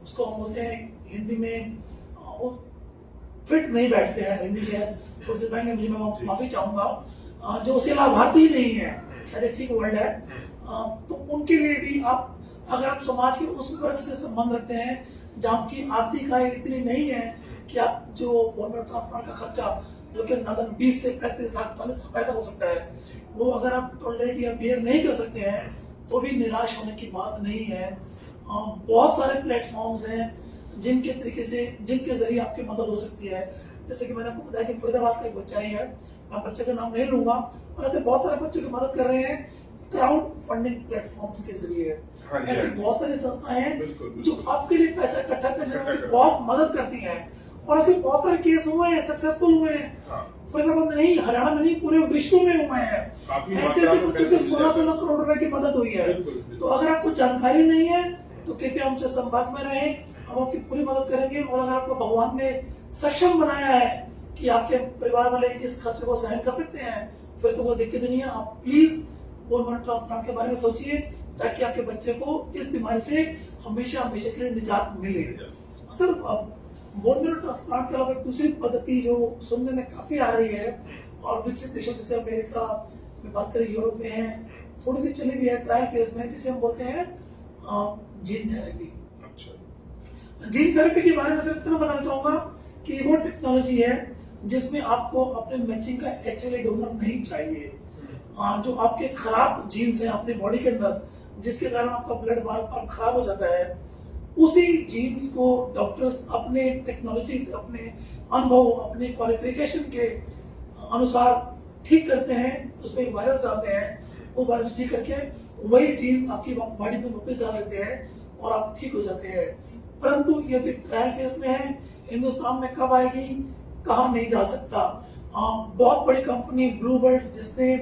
उसको हम बोलते हैं हिंदी में वो फिट नहीं बैठते हैं, हिंदी शायद थोड़ी सी महंगे, मैं माफी चाहूंगा, जो उसके लाभार्थी नहीं है, शायद ठीक वर्ड है, तो उनके लिए भी आप, अगर आप समाज के उस वर्ग से संबंध रखते हैं जहाँ की आर्थिक आय इतनी नहीं है कि आप जो बोन मैरो ट्रांसप्लांट का खर्चा जो कि अंदाजन 20 से 35 लाख 40 रुपए तक हो सकता है, वो अगर आप टॉलरेट या बेयर नहीं कर सकते हैं तो भी निराश होने की बात नहीं है। बहुत सारे प्लेटफॉर्म्स हैं जिनके जरिए आपकी मदद हो सकती है। जैसे कि मैंने आपको बताया कि फरीदाबाद का एक बच्चा ही है, मैं बच्चे का नाम नहीं लूंगा, और ऐसे बहुत सारे बच्चों की मदद कर रहे हैं क्राउड फंडिंग प्लेटफॉर्म्स के जरिए। ऐसी बहुत सारी संस्थाएं हैं जो आपके लिए पैसा इकट्ठा करने में बहुत मदद करती हैं, और ऐसे बहुत सारे केस हुए हैं, सक्सेसफुल हुए हैं, फरीदाबाद में नहीं, हरियाणा में नहीं, पूरे विश्व में हुए हैं। ऐसे बच्चों की 16 करोड़ रुपए की मदद हुई है। तो अगर आपको जानकारी नहीं है तो कृपया हमसे संपर्क में रहें, हम आपकी पूरी मदद करेंगे। और अगर आपको भगवान ने सक्षम बनाया है कि आपके परिवार वाले इस खर्चे को सहन कर सकते हैं, फिर तो कोई दिक्कत नहीं है। आप प्लीज बोन मैरो ट्रांसप्लांट के बारे में सोचिए, ताकि आपके बच्चे को इस बीमारी से हमेशा के लिए निजात मिले। सर, बोन मैरो ट्रांसप्लांट के अलावा एक दूसरी पद्धति जो सुनने में काफी आ रही है, और विकसित देशों जैसे अमेरिका में बात करें, यूरोप में है, थोड़ी सी चली भी है ट्रायल फेज में, जिसे हम बोलते हैं जीन थेरेपी। अच्छा, जीन थेरेपी के बारे में सिर्फ इतना बताना चाहूंगा कि वो टेक्नोलॉजी है जिसमें आपको अपने मैचिंग का HLA डोनर नहीं चाहिए। जो आपके खराब जीन्स हैं अपनी बॉडी के अंदर, जिसके कारण आपका ब्लड बार बार खराब हो जाता है, उसी जीन्स को डॉक्टर्स अपने टेक्नोलॉजी, अपने अनुभव, अपने क्वालिफिकेशन के अनुसार ठीक करते हैं। उसमें वायरस डालते हैं, वो वायरस ठीक करके वही जीन्स आपकी बॉडी में वापस डाल देते हैं और आप ठीक हो जाते हैं। परंतु ये भी ट्रायल फेज में है, हिंदुस्तान में कब आएगी कहा नहीं जा सकता। बहुत बड़ी कंपनी ब्लूबर्ड, जिसने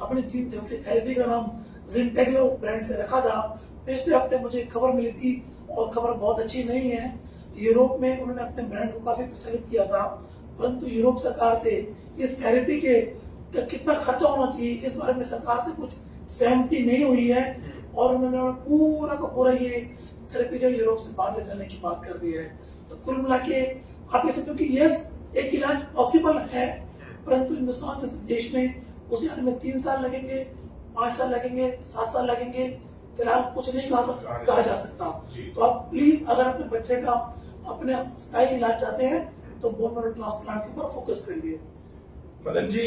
अपनी जीन थेरेपी का नाम जिंटेग्लो ब्रांड से रखा था, पिछले हफ्ते मुझे खबर मिली थी, और खबर बहुत अच्छी नहीं है। यूरोप में उन्होंने अपने ब्रांड को काफी प्रचलित किया था, परंतु यूरोप सरकार से इस थेरेपी के कितना खर्चा होना चाहिए इस बारे में सरकार से कुछ सहमति नहीं हुई है, और उन्होंने पूरा का पूरा ये थेरेपी जो यूरोप से बाहर ले जाने की बात कर दी है। तो कुल मिला के आप कह सकते हो कि यस, एक इलाज पॉसिबल है, परंतु हिंदुस्तान जैसे देश में उसे आने में 3 साल लगेंगे, 5 साल लगेंगे, 7 साल लगेंगे, फिलहाल कुछ नहीं कहा जा सकता। तो आप प्लीज, अगर अपने बच्चे का अपने स्थायी इलाज चाहते हैं तो बोन मैरो ट्रांसप्लांट के ऊपर फोकस करिए। मदन जी,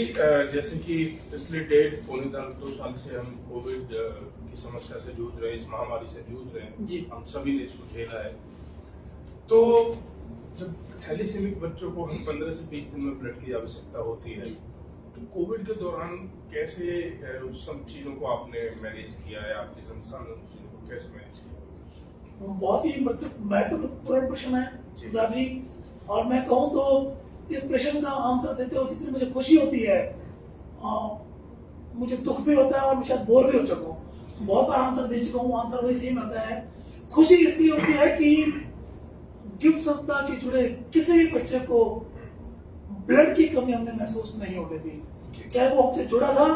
जैसे कि पिछले 1.5-2 साल से हम कोविड की समस्या से जूझ रहे हैं, इस महामारी से जूझ रहे हैं जी, हम सभी ने इसको झेला है। तो जब थैलेसीमिक बच्चों को हम 15 से 20 दिन में ब्लड की आवश्यकता होती है, तो कोविड के दौरान कैसे उस सब चीजों को आपने मैनेज किया है, आपके संस्थान ने उस चीजों को कैसे मैनेज किया? बहुत ही महत्वपूर्ण प्रश्न है जी, और मैं कहूँ तो इस प्रश्न का आंसर देते हुए जितनी मुझे खुशी होती है, मुझे दुख भी होता है और मैं शायद बोर भी हो चुका हूँ। बहुत बार आंसर दे चुका हूँ, आंसर वही सेम आता है। खुशी इसलिए होती है कि गिफ्ट संस्था के जुड़े किसी भी बच्चे को ब्लड की कमी हमने महसूस नहीं होने दी, चाहे वो हमसे जुड़ा था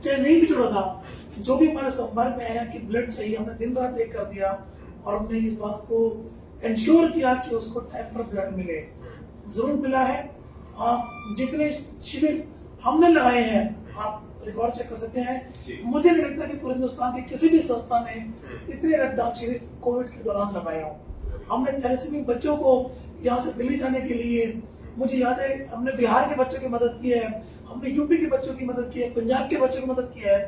चाहे नहीं भी जुड़ा था। जो भी हमारे संपर्क में आया कि ब्लड चाहिए, हमने दिन रात एक कर दिया और हमने इस बात को इंश्योर किया कि उसको टाइम पर ब्लड मिले। जरूर मिला है। जितने शिविर हमने लगाए हैं आप रिकॉर्ड चेक कर सकते हैं। मुझे नहीं लगता कि पूरे हिंदुस्तान की किसी भी संस्था ने इतने रक्तदान शिविर कोविड के दौरान लगाए हों। हमने थैलेसीमिक बच्चों को यहाँ से दिल्ली जाने के लिए, मुझे याद है हमने बिहार के बच्चों की मदद की है, हमने यूपी के बच्चों की मदद की है, पंजाब के बच्चों की मदद की है,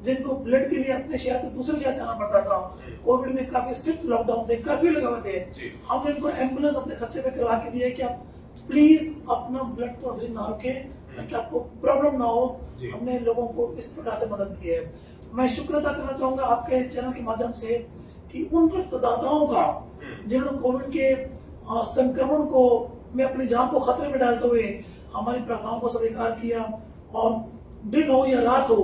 जिनको ब्लड के लिए अपने शहर से दूसरे शहर जाना पड़ता था। कोविड में काफी स्ट्रिक्ट लॉकडाउन थे, कर्फ्यू लगा हुए थे, हमने उनको एम्बुलेंस अपने खर्चे पे करवा के दिया कि आप प्लीज अपना ब्लड ट्रांसफ्यूजन ना रखें ताकि आपको प्रॉब्लम ना हो। हमने लोगों को इस प्रकार से मदद की है। मैं शुक्र अदा करना चाहूंगा आपके चैनल के माध्यम से कि उन रक्तदाताओं का जिन्होंने कोविड के संक्रमण को में अपनी जान को खतरे में डालते हुए हमारी प्रार्थनाओं को स्वीकार किया और दिन हो या रात हो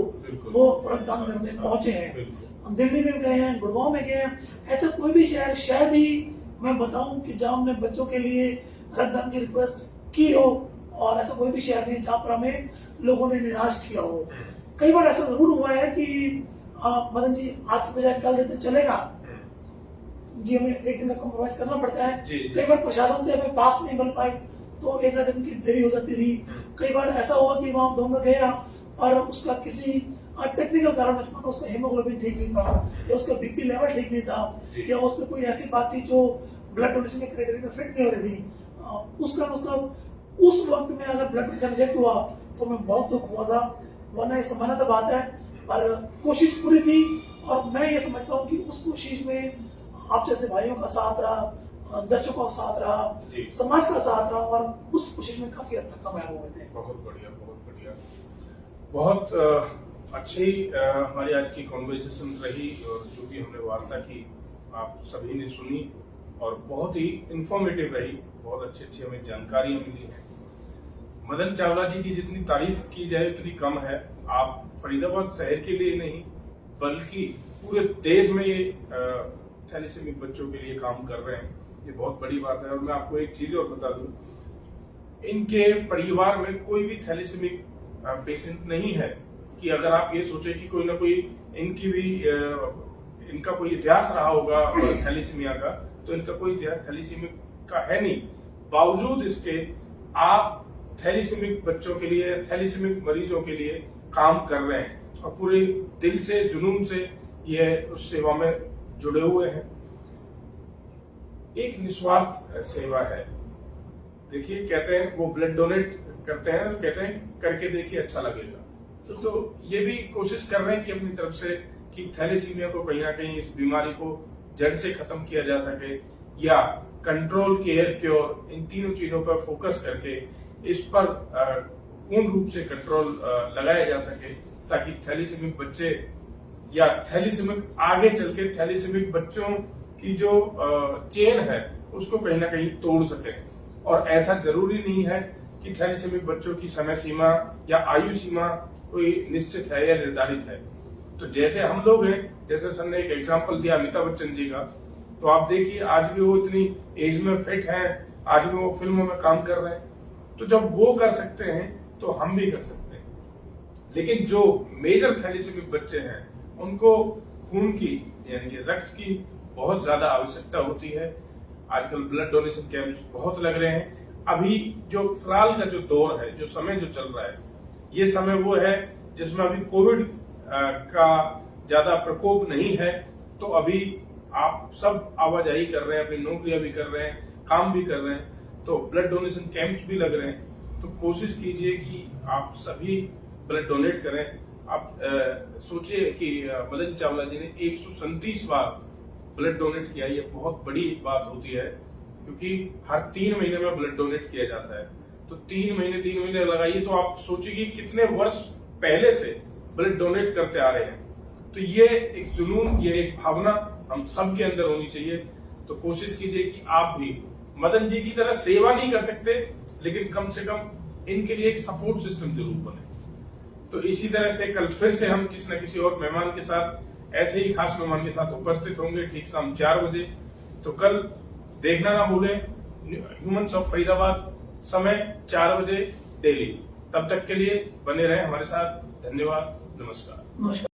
वो रक्तदान करने पहुंचे हैं। हम दिल्ली में गए हैं, गुड़गांव में गए हैं, ऐसा कोई भी शहर शायद ही मैं बताऊं कि जहां हमने बच्चों के लिए रक्तदान की रिक्वेस्ट की हो, और ऐसा कोई भी शहर नहीं जहां पर हमें लोगों ने निराश किया हो। कई बार ऐसा जरूर हुआ है कि मदन जी आज के बजाय कल देते चलेगा जी, हमें एक दिन का कॉम्प्रोमाइज करना पड़ता है। कई बार प्रशासन से हमें पास नहीं मिल पाई तो एक आध दिन की देरी हो जाती थी। कई बार ऐसा हुआ कि वहां दोनों गया और उसका किसी टेक्निकल कारण उसका हीमोग्लोबिन ठीक नहीं था या उसका बीपी लेवल ठीक नहीं था या उसमें कोई ऐसी बात थी जो ब्लड डोनेशन के क्राइटेरिया में फिट नहीं हो रही थी। उस कारण उसका उस वक्त में अगर ब्लड प्रेशर रिजेक्ट हुआ तो मैं बहुत दुख हुआ था, वरना ये सामान्य बात है। पर कोशिश पूरी थी और मैं ये समझता हूँ कि उस कोशिश में आप जैसे भाइयों का साथ रहा, दर्शकों का साथ रहा, समाज का साथ रहा और उस कोशिश में काफी हद तक कामयाब हो गए थे। बहुत बढ़िया, बहुत बढ़िया, बहुत अच्छी हमारी आज की कॉन्वर्सेशन रही और जो भी हमने वार्ता की आप सभी ने सुनी और बहुत ही इंफॉर्मेटिव रही, बहुत अच्छी अच्छी हमें जानकारियां मिली हैं। मदन चावला जी की जितनी तारीफ की जाए उतनी कम है। आप फरीदाबाद शहर के लिए नहीं बल्कि पूरे देश में ये थैलेसीमिक बच्चों के लिए काम कर रहे हैं, ये बहुत बड़ी बात है। और मैं आपको एक चीज और बता दूं, इनके परिवार में कोई भी थैलेसीमिक पेशेंट नहीं है कि अगर आप ये सोचे कि कोई ना कोई इनकी भी इनका कोई इतिहास रहा होगा थैलेसीमिया का, तो इनका कोई इतिहास थैलेसीमिक का है नहीं। बावजूद इसके आप थैलेसीमिक बच्चों के लिए, थैलेसीमिक मरीजों के लिए काम कर रहे हैं और पूरे दिल से, जुनून से ये उस सेवा में जुड़े हुए हैं। एक निस्वार्थ सेवा है। देखिए कहते हैं वो ब्लड डोनेट करते हैं, कहते हैं करके देखिए अच्छा लगेगा। तो ये भी कोशिश कर रहे हैं कि अपनी तरफ से कि थैलेसीमिया को कहीं ना कहीं इस बीमारी को जड़ से खत्म किया जा सके या कंट्रोल, केयर, क्योर, इन तीनों चीजों पर फोकस करके इस पर पूर्ण रूप से कंट्रोल लगाया जा सके ताकि थैलेसीमिक बच्चे या थैलेसीमिक आगे चल के थैलेसीमिक बच्चों की जो चेन है उसको कहीं ना कहीं तोड़ सके। और ऐसा जरूरी नहीं है कि थैलेसीमिक बच्चों की समय सीमा या आयु सीमा कोई निश्चित है या निर्धारित है। तो जैसे हम लोग हैं, जैसे सर ने एक एग्जाम्पल दिया अमिताभ बच्चन जी का, तो आप देखिए आज भी वो इतनी एज में फिट हैं, आज भी वो फिल्मों में काम कर रहे हैं। तो जब वो कर सकते हैं तो हम भी कर सकते हैं। लेकिन जो मेजर थैलेसीमिक बच्चे हैं उनको खून की यानी कि रक्त की बहुत ज्यादा आवश्यकता होती है। आजकल ब्लड डोनेशन कैंप्स बहुत लग रहे हैं। अभी जो फिलहाल का जो दौर है, जो समय जो चल रहा है, ये समय वो है जिसमें अभी कोविड का ज्यादा प्रकोप नहीं है। तो अभी आप सब आवाजाही कर रहे हैं, अपनी नौकरियां भी कर रहे हैं, काम भी कर रहे हैं, तो ब्लड डोनेशन कैंप्स भी लग रहे हैं। तो कोशिश कीजिए कि आप सभी ब्लड डोनेट करें। आप सोचिए कि मदन चावला जी ने 137 बार ब्लड डोनेट किया, ये बहुत बड़ी बात होती है क्योंकि हर 3 महीने में ब्लड डोनेट किया जाता है। तो 3 महीने लगाइए तो आप सोचिए कि कितने वर्ष पहले से ब्लड डोनेट करते आ रहे हैं। तो ये एक जुनून, ये एक भावना हम सबके अंदर होनी चाहिए। तो कोशिश कीजिए कि आप भी मदन जी की तरह सेवा नहीं कर सकते, लेकिन कम से कम इनके लिए एक सपोर्ट सिस्टम जरूर बने। तो इसी तरह से कल फिर से हम किसी न किसी और मेहमान के साथ ऐसे ही खास मेहमान के साथ उपस्थित होंगे ठीक शाम 4 बजे। तो कल देखना ना भूलें ह्यूमंस ऑफ फरीदाबाद, समय 4 बजे डेली। तब तक के लिए बने रहें हमारे साथ। धन्यवाद, नमस्कार। नमस्कार।